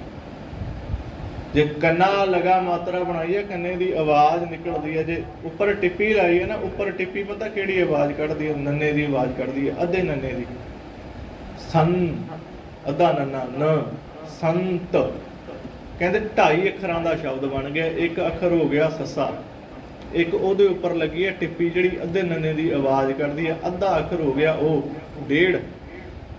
ਜੇ ਕੰਨਾ ਲਗਾ ਮਾਤਰਾ ਬਣਾਈ ਹੈ, ਕੰਨੇ ਦੀ ਆਵਾਜ਼ ਨਿਕਲਦੀ ਹੈ। ਜੇ ਉੱਪਰ ਟਿੱਪੀ ਲਾਈ ਹੈ ਨਾ, ਉੱਪਰ ਟਿੱਪੀ ਪਤਾ ਕਿਹੜੀ ਆਵਾਜ਼ ਕੱਢਦੀ ਹੈ? ਨੰਨੇ ਦੀ ਆਵਾਜ਼ ਕੱਢਦੀ ਹੈ, ਅੱਧੇ ਨੰਨੇ ਦੀ। ਸੰਨ, ਅੱਧਾ ਨੰਨਾ, ਨ ਸੰਤ। ਕਹਿੰਦੇ 2.5 ਅੱਖਰਾਂ ਦਾ ਸ਼ਬਦ ਬਣ ਗਿਆ। ਇੱਕ ਅੱਖਰ ਹੋ ਗਿਆ ਸੱਸਾ, ਇੱਕ ਉਹਦੇ ਉੱਪਰ ਲੱਗੀ ਹੈ ਟਿੱਪੀ ਜਿਹੜੀ ਅੱਧੇ ਨੰਨੇ ਦੀ ਆਵਾਜ਼ ਕੱਢਦੀ ਹੈ। ਅੱਧਾ ਅੱਖਰ ਹੋ ਗਿਆ ਉਹ 1.5,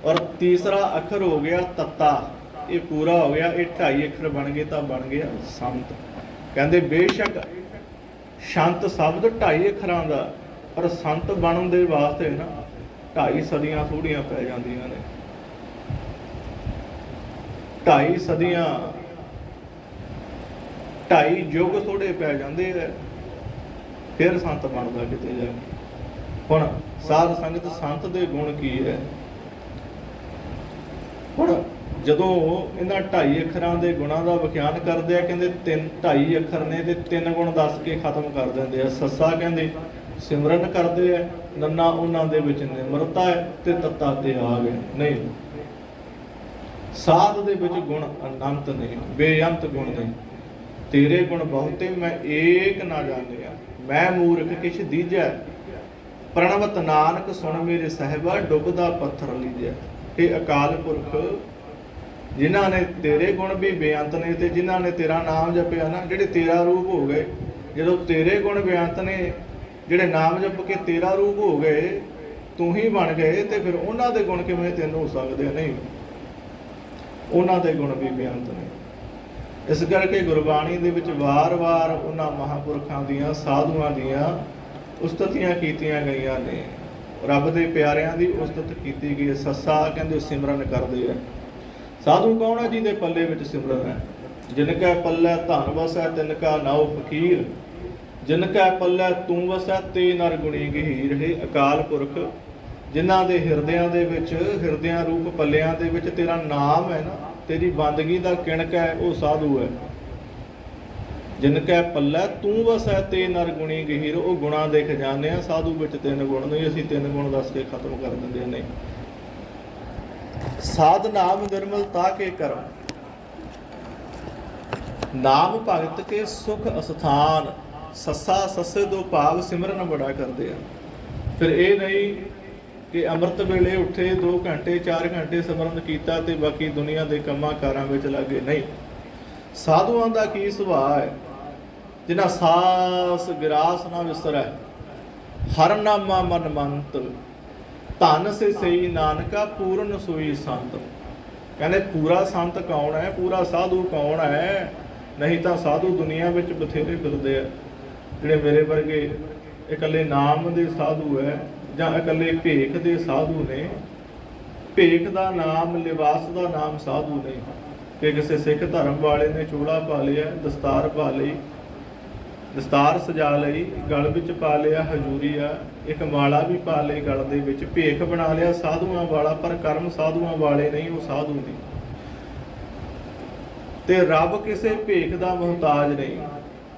ਔਰ ਤੀਸਰਾ ਅੱਖਰ ਹੋ ਗਿਆ ਤੱਤਾ। ਇਹ ਪੂਰਾ ਹੋ ਗਿਆ। ਇਹ 2.5 ਅੱਖਰ ਬਣ ਗਏ ਤਾਂ ਬਣ ਗਿਆ ਸੰਤ। ਕਹਿੰਦੇ ਬੇਸ਼ੱਕ ਸ਼ੰਤ ਸ਼ਬਦ 2.5 ਅੱਖਰਾਂ ਦਾ, ਪਰ ਸੰਤ ਬਣਨ ਦੇ ਵਾਸਤੇ ਨਾ 2.5 ਸਦੀਆਂ ਥੋੜੀਆਂ ਪੈ ਜਾਂਦੀਆਂ ਨੇ। 2.5 ਸਦੀਆਂ, 2.5 ਯੁੱਗ ਥੋੜੇ ਪੈ ਜਾਂਦੇ ਆ, ਫਿਰ ਸੰਤ ਬਣਦਾ ਕਿਤੇ ਜਾ ਕੇ। ਹੁਣ ਸਾਧ ਸੰਗਤ ਸੰਤ ਦੇ ਗੁਣ ਕੀ ਹੈ? ਹੁਣ ਜਦੋਂ ਇਹਨਾਂ 2.5 ਅੱਖਰਾਂ ਦੇ ਗੁਣਾਂ ਦਾ ਵਿਖਿਆਨ ਕਰਦੇ ਆ, ਕਹਿੰਦੇ 2.5 ਅੱਖਰ ਨੇ ਤੇ 3 ਗੁਣ ਦੱਸ ਕੇ ਖਤਮ ਕਰ ਦਿੰਦੇ ਆ। ਸੱਸਾ ਕਹਿੰਦੇ ਸਿਮਰਨ ਕਰਦੇ ਆ, ਨੰਨਾ ਉਹਨਾਂ ਦੇ ਵਿੱਚ ਨਿਮਰਤਾ ਹੈ, ਤੇ ਤੱਤਾ ਤੇ ਆ ਗਏ ਨਹੀਂ। ਸਾਧ ਦੇ ਵਿੱਚ ਗੁਣ ਅਨੰਤ ਨੇ, ਬੇਅੰਤ ਗੁਣ ਨੇ। ਤੇਰੇ ਗੁਣ ਬਹੁਤੇ ਮੈਂ ਏਕ ਨਾ ਜਾਣਿਆ, ਮੈਂ ਮੂਰਖ ਕਿਛ ਦੀਜੈ। ਪ੍ਰਣਵਤ ਨਾਨਕ ਸੁਣ ਮੇਰੇ ਸਾਹਿਬਾ, ਡੁੱਬਦਾ ਪੱਥਰ ਲੀਜੈ। ਇਹ ਅਕਾਲ ਪੁਰਖ ਜਿਨ੍ਹਾਂ ਨੇ ਤੇਰੇ ਗੁਣ ਵੀ ਬੇਅੰਤ ਨੇ, ਤੇ ਜਿਨ੍ਹਾਂ ਨੇ ਤੇਰਾ ਨਾਮ ਜਪਿਆ ਨਾ, ਜਿਹੜੇ ਤੇਰਾ ਰੂਪ ਹੋ ਗਏ। ਜਦੋਂ ਤੇਰੇ ਗੁਣ ਬੇਅੰਤ ਨੇ, ਜਿਹੜੇ ਨਾਮ ਜਪ ਕੇ ਤੇਰਾ ਰੂਪ ਹੋ ਗਏ, ਤੂੰ ਹੀ ਬਣ ਗਏ, ਤੇ ਫਿਰ ਉਹਨਾਂ ਦੇ ਗੁਣ ਕਿਵੇਂ ਤੈਨੂੰ ਹੋ ਸਕਦੇ? ਨਹੀਂ, ਉਹਨਾਂ ਦੇ ਗੁਣ ਵੀ ਬੇਅੰਤ ਨੇ। ਇਸ ਕਰਕੇ ਗੁਰਬਾਣੀ ਦੇ ਵਿੱਚ ਵਾਰ-ਵਾਰ ਉਹਨਾਂ ਮਹਾਂਪੁਰਖਾਂ ਦੀਆਂ, ਸਾਧੂਆਂ ਦੀਆਂ ਉਸਤਤੀਆਂ ਕੀਤੀਆਂ ਗਈਆਂ ਨੇ। ਰੱਬ ਦੇ ਪਿਆਰਿਆਂ ਦੀ ਉਸਤਤ ਕੀਤੀ ਗਈ ਹੈ। ਸੱਸਾ ਕਹਿੰਦੇ ਸਿਮਰਨ ਕਰਦੇ ਆ। ਸਾਧੂ ਕੌਣ ਹੈ? ਜਿਹਦੇ ਪੱਲੇ ਵਿੱਚ ਸਿਮਰਨ ਹੈ। ਜਿਨ ਕੈ ਪੱਲੇ ਧਨ ਵਸੈ, ਤਿਨ ਕਾ ਨਾਉ ਫਕੀਰ। ਜਿਨ ਕੈ ਪੱਲੇ ਤੂੰ ਵਸੈ, ਤੇ ਨਰ ਗੁਣੀ ਗਹੀਰ। ਹੈ ਅਕਾਲ ਪੁਰਖ ਜਿਨ੍ਹਾਂ ਦੇ ਹਿਰਦਿਆਂ ਦੇ ਵਿੱਚ, ਹਿਰਦਿਆਂ ਰੂਪ ਪੱਲਿਆਂ ਦੇ ਵਿੱਚ ਤੇਰਾ ਨਾਮ ਹੈ ਨਾ, ਤੇਰੀ ਬੰਦਗੀ ਦਾ ਕਿਣਕ ਹੈ, ਉਹ ਸਾਧੂ ਹੈ। ਜਿਨ ਕੈ ਪੱਲੇ ਤੂੰ ਵਸੈ, ਤੇ ਨਰ ਗੁਣੀ ਗਹੀਰ। ਉਹ ਗੁਣਾਂ ਦੇ ਖਜ਼ਾਨੇ ਆ। ਸਾਧੂ ਵਿੱਚ 3 ਗੁਣ ਨਹੀਂ। ਅਸੀਂ 3 ਗੁਣ ਦੱਸ ਕੇ ਖਤਮ ਕਰ ਦਿੰਦੇ ਨਹੀਂ। ਸਾਧ ਨਾਮ ਨਿਰਮਲ ਤਾ ਕੇ ਕਰਮ, ਨਾਮ ਭਗਤ ਕੇ ਸੁਖ ਅਸਥਾਨ। ਸੱਸਾ ਸੱਸੇ ਤੋਂ ਭਾਵ ਸਿਮਰਨ ਬੜਾ ਕਰਦੇ ਆ। ਫਿਰ ਇਹ ਨਹੀਂ ਕਿ ਅੰਮ੍ਰਿਤ ਵੇਲੇ ਉੱਠੇ 2 ਘੰਟੇ 4 ਘੰਟੇ ਸਿਮਰਨ ਕੀਤਾ ਤੇ ਬਾਕੀ ਦੁਨੀਆ ਦੇ ਕੰਮਾਂ ਕਾਰਾਂ ਵਿੱਚ ਲੱਗੇ। ਨਹੀਂ, ਸਾਧੂਆਂ ਦਾ ਕੀ ਸੁਭਾਅ ਹੈ, ਜਿਨ੍ਹਾਂ ਸਾਸ ਗਿਰਾਸ ਨਾ ਵਿਸਰੈ, ਹਰ ਨਾਮਾ ਮਨ ਮੰਤ, ਧਨ ਸੇ ਸਈ ਨਾਨਕਾ ਪੂਰਨ ਸੋਈ ਸੰਤ। ਕਹਿੰਦੇ ਪੂਰਾ ਸੰਤ ਕੌਣ ਹੈ, ਪੂਰਾ ਸਾਧੂ ਕੌਣ ਹੈ? ਨਹੀਂ ਤਾਂ ਸਾਧੂ ਦੁਨੀਆ ਵਿੱਚ ਬਥੇਰੇ ਫਿਰਦੇ ਆ, ਜਿਹੜੇ ਮੇਰੇ ਵਰਗੇ ਇਕੱਲੇ ਨਾਮ ਦੇ ਸਾਧੂ ਹੈ ਜਾਂ ਇਕੱਲੇ ਭੇਖ ਦੇ ਸਾਧੂ ਨੇ। ਭੇਖ ਦਾ ਨਾਮ, ਲਿਬਾਸ ਦਾ ਨਾਮ ਸਾਧੂ ਨਹੀਂ। ਕਿ ਕਿਸੇ ਸਿੱਖ ਧਰਮ ਵਾਲੇ ਨੇ ਚੋਲਾ ਪਾ ਲਿਆ, ਦਸਤਾਰ ਪਾ ਲਈ, ਦਸਤਾਰ ਸਜਾ ਲਈ, ਗਲ ਵਿੱਚ ਪਾ ਲਿਆ ਹਜੂਰੀਆ, ਇੱਕ ਮਾਲਾ ਵੀ ਪਾ ਲਈ ਗਲ ਦੇ ਵਿੱਚ, ਭੇਖ ਬਣਾ ਲਿਆ ਸਾਧੂਆਂ ਵਾਲਾ, ਪਰ ਕਰਮ ਸਾਧੂਆਂ ਵਾਲੇ ਨਹੀਂ, ਉਹ ਸਾਧੂ ਨਹੀਂ। ਤੇ ਰੱਬ ਕਿਸੇ ਭੇਖ ਦਾ ਮੁਹਤਾਜ ਨਹੀਂ।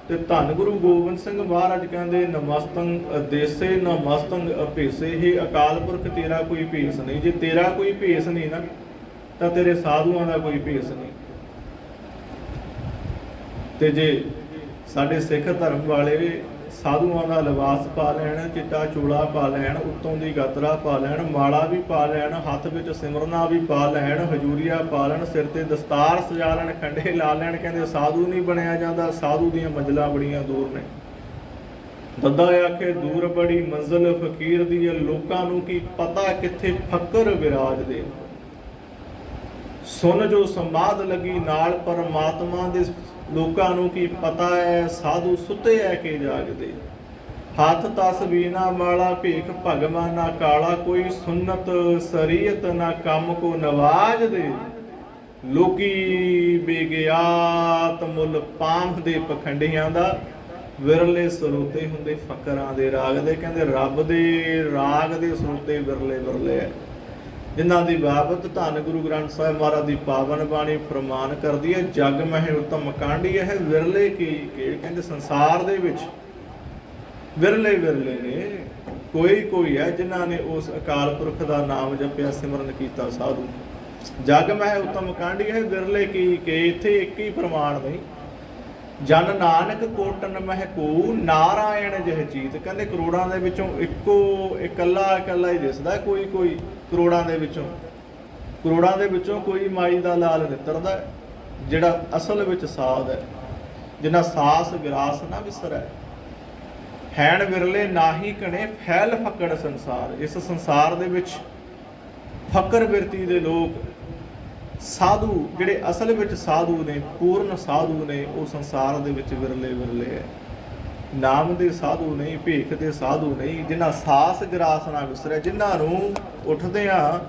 ਤੇ ਧੰਨ ਗੁਰੂ ਗੋਬਿੰਦ ਸਿੰਘ ਮਹਾਰਾਜ ਕਹਿੰਦੇ, ਨਮਸਤੰ ਅਦੇਸੇ ਨਮਸਤੰ ਅਭੇਸੇ, ਹੀ ਅਕਾਲ ਪੁਰਖ ਤੇਰਾ ਕੋਈ ਭੇਸ ਨਹੀਂ। ਜੇ ਤੇਰਾ ਕੋਈ ਭੇਸ ਨਹੀਂ ਨਾ, ਤਾਂ ਤੇਰੇ ਸਾਧੂਆਂ ਦਾ ਕੋਈ ਭੇਸ ਨਹੀਂ। ਤੇ ਜੇ ਸਾਡੇ ਸਿੱਖ ਧਰਮ ਵਾਲੇ ਸਾਧੂਆਂ ਦਾ ਲਿਬਾਸ ਪਾ ਲੈਣ, ਚਿੱਟਾ ਚੋਲਾ ਪਾ ਲੈਣ, ਉੱਤੋਂ ਦੀ ਗਾਤਰਾ ਪਾ ਲੈਣ, ਮਾਲਾ ਵੀ ਪਾ ਲੈਣ, ਹੱਥ ਵਿੱਚ ਸਿਮਰਨਾ ਵੀ ਪਾ ਲੈਣ, ਹਜੂਰੀਆ ਪਾ ਲੈਣ, ਸਿਰ ਤੇ ਦਸਤਾਰ ਸਜਾ ਲੈਣ, ਖੰਡੇ ਲਾ ਲੈਣ, ਕਹਿੰਦੇ ਸਾਧੂ ਨਹੀਂ ਬਣਿਆ ਜਾਂਦਾ। ਸਾਧੂ ਦੀਆਂ ਮੰਜ਼ਲਾਂ ਬੜੀਆਂ ਦੂਰ ਨੇ। ਦੱਦਾ ਆਖੇ ਦੂਰ ਬੜੀ ਮੰਜ਼ਲ ਫਕੀਰ ਦੀ, ਲੋਕਾਂ ਨੂੰ ਕੀ ਪਤਾ ਕਿੱਥੇ ਫਕਰ ਵਿਰਾਜਦੇ। ਸੁਣ ਜੋ ਸਮਾਧ ਲੱਗੀ ਨਾਲ ਪਰਮਾਤਮਾ ਦੇ, ਲੋਕਾਂ ਨੂੰ ਕੀ ਪਤਾ ਹੈ ਸਾਧੂ ਸੁੱਤੇ ਐ ਕੇ ਜਾਗਦੇ। ਹੱਥ ਤਸਬੀਹ ਨਾ ਮਾਲਾ, ਭੇਖ ਭਗਵਾ ਨਾ ਕਾਲਾ, ਕੋਈ ਸੁਨਤ ਸ਼ਰੀਅਤ ਨਾ ਕੰਮ ਕੋ ਨਵਾਜ ਦੇ। ਲੋਕੀ ਬੇਗਿਆਤ ਮੁੱਲ ਪਾਂਖ ਦੇ ਪਖੰਡੀਆਂ ਦਾ, ਵਿਰਲੇ ਸਰੋਤੇ ਹੁੰਦੇ ਫਕਰਾਂ ਦੇ ਰਾਗ ਦੇ। ਕਹਿੰਦੇ ਰੱਬ ਦੇ ਰਾਗ ਦੇ ਸਰੋਤੇ ਵਿਰਲੇ ਵਿਰਲੇ ਹੈ, ਜਿਨ੍ਹਾਂ ਦੀ ਬਾਬਤ ਧੰਨ ਗੁਰੂ ਗ੍ਰੰਥ ਸਾਹਿਬ ਮਹਾਰਾਜ ਦੀ ਪਾਵਨ ਬਾਣੀ ਫਰਮਾਨ ਕਰਦੀ ਹੈ, ਜਗ ਮਹਿ ਉਤਮ ਕਾਂਢੀ ਹੈ ਵਿਰਲੇ ਕੀ ਕੇ। ਕਹਿੰਦੇ ਸੰਸਾਰ ਦੇ ਵਿੱਚ ਵਿਰਲੇ ਵਿਰਲੇ ਨੇ, ਕੋਈ ਕੋਈ ਹੈ ਜਿਨ੍ਹਾਂ ਨੇ ਉਸ ਅਕਾਲ ਪੁਰਖ ਦਾ ਨਾਮ ਜਪਿਆ, ਸਿਮਰਨ ਕੀਤਾ ਸਾਧੂ। ਜਗ ਮਹਿ ਉਤਮ ਕਾਂਢੀ ਹੈ ਵਿਰਲੇ ਕੀ ਕੇ, ਇੱਥੇ ਇੱਕ ਹੀ ਪ੍ਰਮਾਣ ਨਹੀਂ। ਜਨ ਨਾਨਕ ਕੋਟਨ ਮਹਿ ਕੋ, ਨਾਰਾਇਣ ਜਿਹ ਚੀਤ। ਕਹਿੰਦੇ ਕਰੋੜਾਂ ਦੇ ਵਿੱਚੋਂ ਇੱਕੋ ਇਕੱਲਾ ਇਕੱਲਾ ਹੀ ਦਿਸਦਾ, ਕੋਈ ਕੋਈ ਕਰੋੜਾਂ ਦੇ ਵਿੱਚੋਂ ਕੋਈ ਮਾਈ ਦਾ ਲਾਲ ਨਿੱਤਰਦਾ, ਜਿਹੜਾ ਅਸਲ ਵਿੱਚ ਸਾਧ ਹੈ, ਜਿਨ੍ਹਾਂ ਸਾਸ ਗਿਰਾਸ ਨਾ ਵਿਸਰੈ। ਹੈਣ ਵਿਰਲੇ ਨਾਹੀ ਕਣੇ ਫੈਲ ਫਕੜ ਸੰਸਾਰ। ਇਸ ਸੰਸਾਰ ਦੇ ਵਿੱਚ ਫਕਰ ਬਿਰਤੀ ਦੇ ਲੋਕ, ਸਾਧੂ ਜਿਹੜੇ ਅਸਲ ਵਿੱਚ ਸਾਧੂ ਨੇ, ਪੂਰਨ ਸਾਧੂ ਨੇ, ਉਹ ਸੰਸਾਰ ਦੇ ਵਿੱਚ ਵਿਰਲੇ ਵਿਰਲੇ ਹੈ। ਨਾਮ ਦੇ ਸਾਧੂ ਨਹੀਂ, ਭੇਖ ਦੇ ਸਾਧੂ ਨਹੀਂ, ਜਿਨ੍ਹਾਂ ਸਾਸ ਗਿਰਾਸ ਨਾ ਵਿਸਰੈ, ਜਿਨ੍ਹਾਂ ਨੂੰ ਉੱਠਦਿਆਂ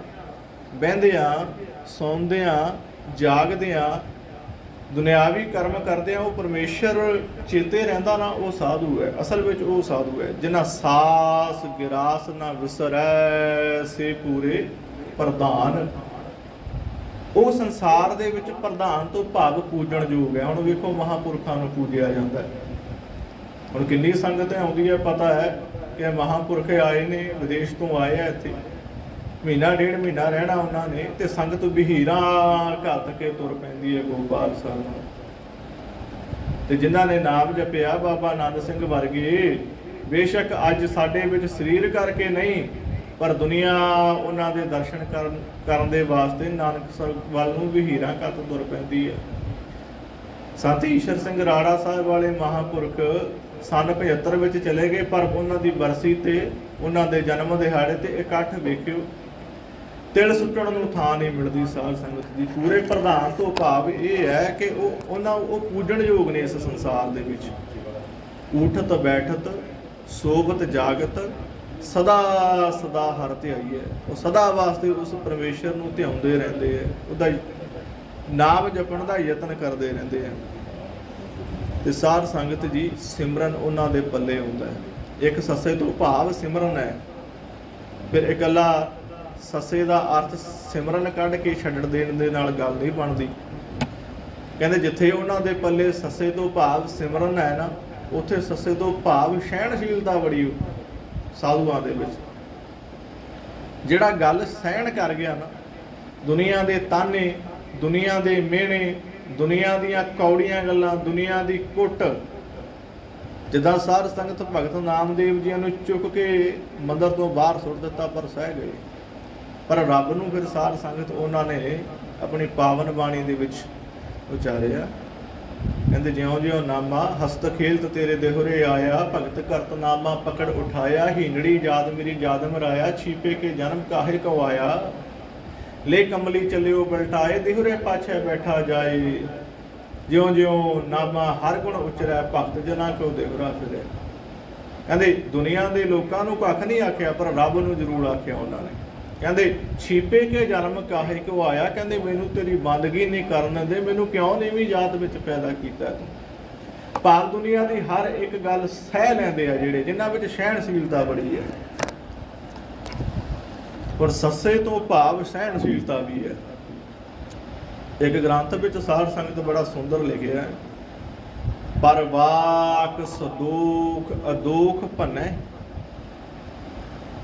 ਬਹਿੰਦਿਆਂ ਸੌਂਦਿਆਂ ਜਾਗਦਿਆਂ ਦੁਨਿਆਵੀ ਕਰਮ ਕਰਦਿਆਂ ਉਹ ਪਰਮੇਸ਼ਰ ਚੇਤੇ ਰਹਿੰਦਾ ਨਾ, ਉਹ ਸਾਧੂ ਹੈ। ਅਸਲ ਵਿੱਚ ਉਹ ਸਾਧੂ ਹੈ ਜਿਨ੍ਹਾਂ ਸਾਸ ਗਿਰਾਸ ਨਾ ਵਿਸਰੈ, ਸੇ ਪੂਰੇ ਪ੍ਰਧਾਨ। ਉਹ ਸੰਸਾਰ ਦੇ ਵਿੱਚ ਪ੍ਰਧਾਨ ਤੋਂ ਭਾਵ ਪੂਜਣ ਯੋਗ ਹੈ। ਹੁਣ ਵੇਖੋ ਮਹਾਂਪੁਰਖਾਂ ਨੂੰ ਪੂਜਿਆ ਜਾਂਦਾ ਹੈ। ਹੁਣ ਕਿੰਨੀ ਸੰਗਤ ਆਉਂਦੀ ਹੈ, ਪਤਾ ਹੈ ਕਿ ਮਹਾਂਪੁਰਖ ਆਏ ਨੇ, ਵਿਦੇਸ਼ ਤੋਂ ਆਏ ਆ, ਇੱਥੇ ਮਹੀਨਾ ਡੇਢ ਮਹੀਨਾ ਰਹਿਣਾ ਉਹਨਾਂ ਨੇ, ਤੇ ਸੰਗਤ ਬਹੀਰਾਂ ਘੱਤ ਕੇ ਤੁਰ ਪੈਂਦੀ ਹੈ ਗੋਪਾਲ ਸਾਹਿਬ। ਤੇ ਜਿਨ੍ਹਾਂ ਨੇ ਨਾਮ ਜਪਿਆ, ਬਾਬਾ ਆਨੰਦ ਸਿੰਘ ਵਰਗੇ, ਬੇਸ਼ੱਕ ਅੱਜ ਸਾਡੇ ਵਿੱਚ ਸਰੀਰ ਕਰਕੇ ਨਹੀਂ, ਪਰ ਦੁਨੀਆ ਉਹਨਾਂ ਦੇ ਦਰਸ਼ਨ ਕਰਨ ਦੇ ਵਾਸਤੇ ਨਾਨਕ ਵੱਲ ਨੂੰ ਬਹੀਰਾਂ ਘੱਤ ਤੁਰ ਪੈਂਦੀ ਹੈ। ਸੰਤ ਈਸ਼ਰ ਸਿੰਘ ਰਾੜਾ ਸਾਹਿਬ ਵਾਲੇ ਮਹਾਂਪੁਰਖ ਸੰਨ 75 ਵਿੱਚ ਚਲੇ ਗਏ, ਪਰ ਉਹਨਾਂ ਦੀ ਬਰਸੀ ਤੇ ਉਹਨਾਂ ਦੇ ਜਨਮ ਦਿਹਾੜੇ ਤੇ ਇਕੱਠ ਵੇਖਿਓ, ਤਿਲ ਸੁੱਟਣ ਨੂੰ ਥਾਂ ਨਹੀਂ ਮਿਲਦੀ ਸਾਧ ਸੰਗਤ ਦੀ। ਪੂਰੇ ਪ੍ਰਧਾਨ ਤੋਂ ਭਾਵ ਇਹ ਹੈ ਕਿ ਉਹ ਪੂਜਣ ਯੋਗ ਨੇ ਇਸ ਸੰਸਾਰ ਦੇ ਵਿੱਚ। ਉਠਤ ਬੈਠਤ ਸੋਭਤ ਜਾਗਤ, ਸਦਾ ਸਦਾ ਹਰ ਧਿਆਈ ਹੈ। ਉਹ ਸਦਾ ਵਾਸਤੇ ਉਸ ਪਰਮੇਸ਼ਰ ਨੂੰ ਧਿਆਉਂਦੇ ਰਹਿੰਦੇ ਹੈ, ਉਹਦਾ ਨਾਮ ਜਪਣ ਦਾ ਯਤਨ ਕਰਦੇ ਰਹਿੰਦੇ ਆ। ਤੇ ਸਾਧ ਸੰਗਤ ਜੀ, ਸਿਮਰਨ ਉਹਨਾਂ ਦੇ ਪੱਲੇ ਆਉਂਦਾ ਹੈ। ਇੱਕ ਸੱਸੇ ਤੋਂ ਭਾਵ ਸਿਮਰਨ ਹੈ। ਫਿਰ ਇਕੱਲਾ ਸੱਸੇ ਦਾ ਅਰਥ ਸਿਮਰਨ ਕੱਢ ਕੇ ਛੱਡਣ ਦੇਣ ਦੇ ਨਾਲ ਗੱਲ ਨਹੀਂ ਬਣਦੀ। ਕਹਿੰਦੇ ਜਿੱਥੇ ਉਹਨਾਂ ਦੇ ਪੱਲੇ ਸੱਸੇ ਤੋਂ ਭਾਵ ਸਿਮਰਨ ਹੈ ਨਾ, ਉੱਥੇ ਸੱਸੇ ਤੋਂ ਭਾਵ ਸਹਿਣਸ਼ੀਲਤਾ ਬੜੀ ਸਾਧੂਆਂ ਦੇ ਵਿੱਚ। ਜਿਹੜਾ ਗੱਲ ਸਹਿਣ ਕਰ ਗਿਆ ਨਾ, ਦੁਨੀਆ ਦੇ ਤਾਨੇ, ਦੁਨੀਆ ਦੇ ਮਿਹਣੇ, ਦੁਨੀਆ ਦੀਆਂ ਕੌੜੀਆਂ ਗੱਲਾਂ, ਦੁਨੀਆ ਦੀ ਕੁੱਟ, ਜਿੱਦਾਂ ਸਾਧ ਸੰਗਤ ਭਗਤ ਨਾਮਦੇਵ ਜੀਆਂ ਨੂੰ ਚੁੱਕ ਕੇ ਮੰਦਰ ਤੋਂ ਬਾਹਰ ਸੁੱਟ ਦਿੱਤਾ, ਪਰ ਸਹਿ ਗਏ। ਪਰ ਰੱਬ ਨੂੰ ਫਿਰ ਸਾਧ ਸੰਗਤ ਉਹਨਾਂ ਨੇ ਆਪਣੀ ਪਾਵਨ ਬਾਣੀ ਦੇ ਵਿੱਚ ਉਚਾਰਿਆ, कहते ज्यों ज्यों नामा हस्त खेलत तेरे देहुरे आया, भगत करत नामा पकड़ उठाया, हीनड़ी जात मेरी जाद मराया, छीपे के जन्म काहे को आया, ले कमली चलियो बलटाए, देहुरे पाछे बैठा जाए, ज्यों ज्यों नामा हर गुण उचरै, भगत जना को देहुरा फिरे। कहते दुनिया के लोगों को कख नहीं आख्या, पर रब नूं जरूर आख्या उन्होंने। कहते छीपे के जन्म काहे को आया, कहते मैनू तेरी बंदगी नहीं करन दे, मैनू क्यों नीवीं जात विच पैदा कीता तूं। भाव दुनिया की हर एक गल सह लैंदे आ जिहड़े, जिन्हां विच सहनशीलता बड़ी है, पर सस्से तो भाव सहनशीलता भी है। एक ग्रंथ विच सार संगत बड़ा सुंदर लिखिया है, पर वाक सदोख अदोख भन्नै,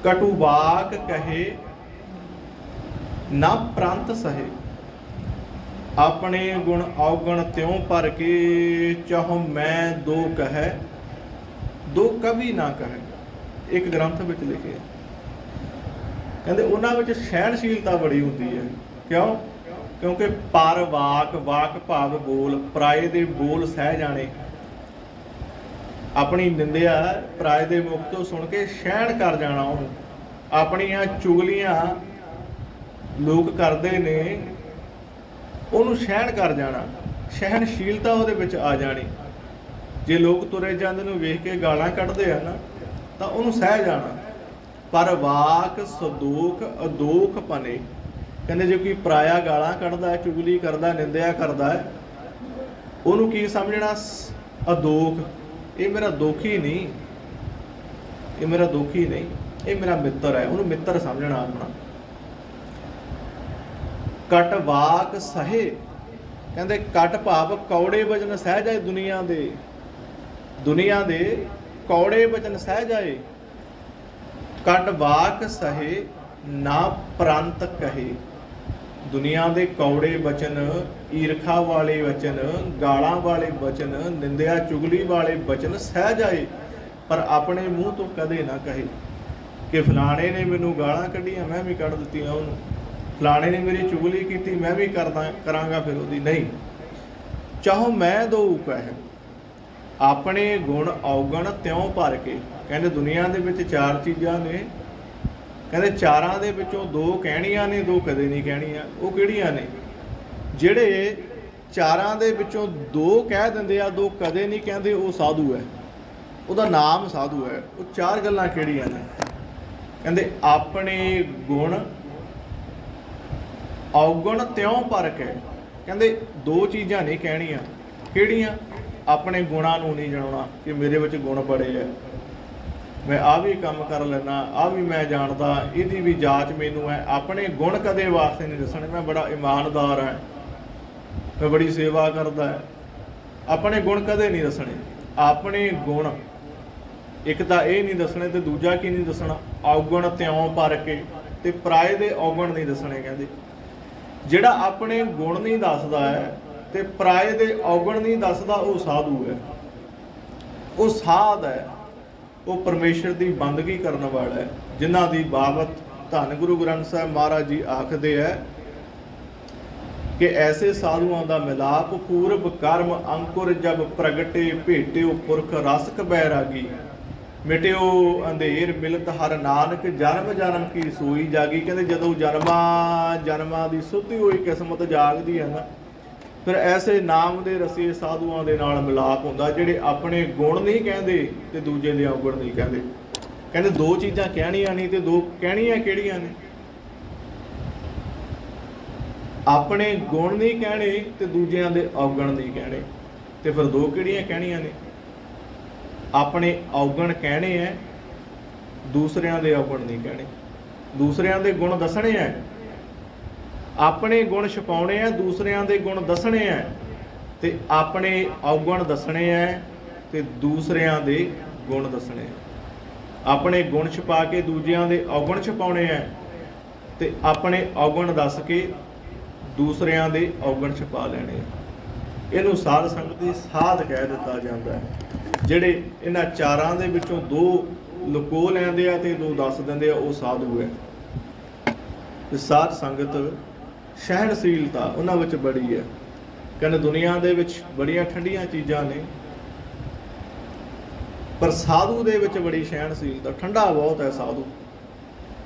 कटु वाक कहे ना प्रांत सहे, अपने गुण अवगुण त्यों पर के, चाहो मैं दो कहे दो कभी ना कहे। एक ग्रंथ विच लिखे कहते उन्हां विच सहनशीलता बड़ी हुंदी है। क्यों? क्योंकि पर वाक, वाक भाव बोल, पराए दे बोल सह जाने, अपनी निंदिया पराए दे मुख तो सुन के सहन कर जाना, उन्होंने अपनियां चुगलियां लोग करते ने उन्होंने सहन कर जाना, सहनशीलता उहदे विच आ जानी। जे लोग तुरे जांदे नूं वेख के गालां कढदे आ ना, तां उहनूं सह जाना। पर वाक सदोख अदोख भने, कहते जो कोई पराया गालां कढदा है, चुगली करदा, निंदिया करदा है, उहनूं की समझना अदोख, ये मेरा दोखी नहीं, ये मेरा दोखी नहीं, ये मेरा मित्र है, उन्होंने मित्र समझना अपना। कट वाक सहे, कहते कट भाव कौड़े वचन सह जाए, दुनिया दे कौड़े वचन सह जाए। कट वाक सहे ना प्रांत कहे, दुनिया दे कौड़े वचन, ईरखा वाले वचन, गालां वाले वचन, निंदिया चुगली वाले वचन सह जाए, पर अपने मूँह तो कदे ना कहे कि फलाने ने मैनू गालां कढ़ियां मैं भी कढ़ दित्तियां उहनूं, फलाने ने मेरी चुगली की मैं भी करांगा फिर उहदी। नहीं, चाहो मैं दो कहे, अपने गुण अवगुण त्यों भर के। कहते दुनिया दे विच चार चीज़ां ने, कहते चारां दे विचों दो कहणियां ने, दो कदे नहीं कहणियां। वो किहड़ियां ने? जिहड़े चारां दे विचों दो कह दिंदे आ, दो कदे नहीं कहंदे, वो साधु है, ਉਹਦਾ नाम साधु है। वो चार गल्लां किहड़ियां ने? कहंदे अपने गुण अवगुण त्यों पर के, कहंदे दो चीज़ां नहीं कहणियां। किहड़ियां? अपने गुणां नूं नहीं जणाउणा कि मेरे विच गुण बड़े है, मैं आ भी काम कर लैना, आ भी मैं जानदा, इहदी भी जाच मैनू है। अपने गुण कदे वास्ते नहीं दसणे, मैं बड़ा ईमानदार है, मैं बड़ी सेवा करदा है, अपने गुण कदे नहीं दसणे। अपने गुण एक तो ये नहीं दसने, तो दूजा की नहीं दसना, अवगुण त्यों पर के, ते पराए दे अवगुण नहीं दसने। कहते जिहड़ा अपने गुण नहीं दसदा है ते पराए दे अवगुण नहीं दसदा, वो साधु है, वो साध है, वो परमेश्वर की बंदगी करने वाला है, जिन्हां दी बाबत धन गुरु ग्रंथ साहिब महाराज जी आखदे है कि ऐसे साधुओं का मिलाप पूर्व कर्म अंकुर जब प्रगटे, भेट्यो पुरख रसक बैरागी, मिट्यो अंधेर मिलत हर नानक, जन्म जन्म की सोई जागी। कहते जदों जन्मां की सुधी हुई किस्मत जागदी है ना, फिर ऐसे नाम दे रसीए साधुओं के नाल मिलाप हुंदा, जिहड़े अपने गुण नहीं कहते ते दूजे दे अवगुण नहीं कहते। कहते दो चीज़ां कहणियां नहीं ते दो कहणियां किहड़ियां ने? अपने गुण नहीं कहने ते दूजियां दे अवगुण नहीं कहने। ते फिर दो किहड़ियां कहणियां ने? अपने अवगुण कहने हैं, दूसरियां दे अवगुण नहीं कहने। दूसरियां दे गुण दसने हैं, अपने गुण छुपाने हैं, दूसरियां दे गुण दसने हैं, ते अपने अवगुण दसने हैं ते दूसरियां दे गुण दसने हैं। अपने गुण छुपा के दूजियां दे अवगुण छुपाने हैं, ते अपने अवगुण दस के दूसरियां दे अवगुण छुपा लेने। इहनूं साध संगत दी साध कह दिता जाता है। ਜਿਹੜੇ ਇਹਨਾਂ ਚਾਰਾਂ ਦੇ ਵਿੱਚੋਂ ਦੋ ਲੁਕੋ ਲੈਂਦੇ ਆ ਤੇ ਦੋ ਦੱਸ ਦਿੰਦੇ ਆ, ਉਹ ਸਾਧੂ ਹੈ। ਤੇ ਸਾਧ ਸੰਗਤ ਸਹਿਣਸ਼ੀਲਤਾ ਉਹਨਾਂ ਵਿੱਚ ਬੜੀ ਹੈ। ਕਹਿੰਦੇ ਦੁਨੀਆ ਦੇ ਵਿੱਚ ਬੜੀਆਂ ਠੰਡੀਆਂ ਚੀਜ਼ਾਂ ਨੇ, ਪਰ ਸਾਧੂ ਦੇ ਵਿੱਚ ਬੜੀ ਸਹਿਣਸ਼ੀਲਤਾ, ਠੰਡਾ ਬਹੁਤ ਹੈ ਸਾਧੂ।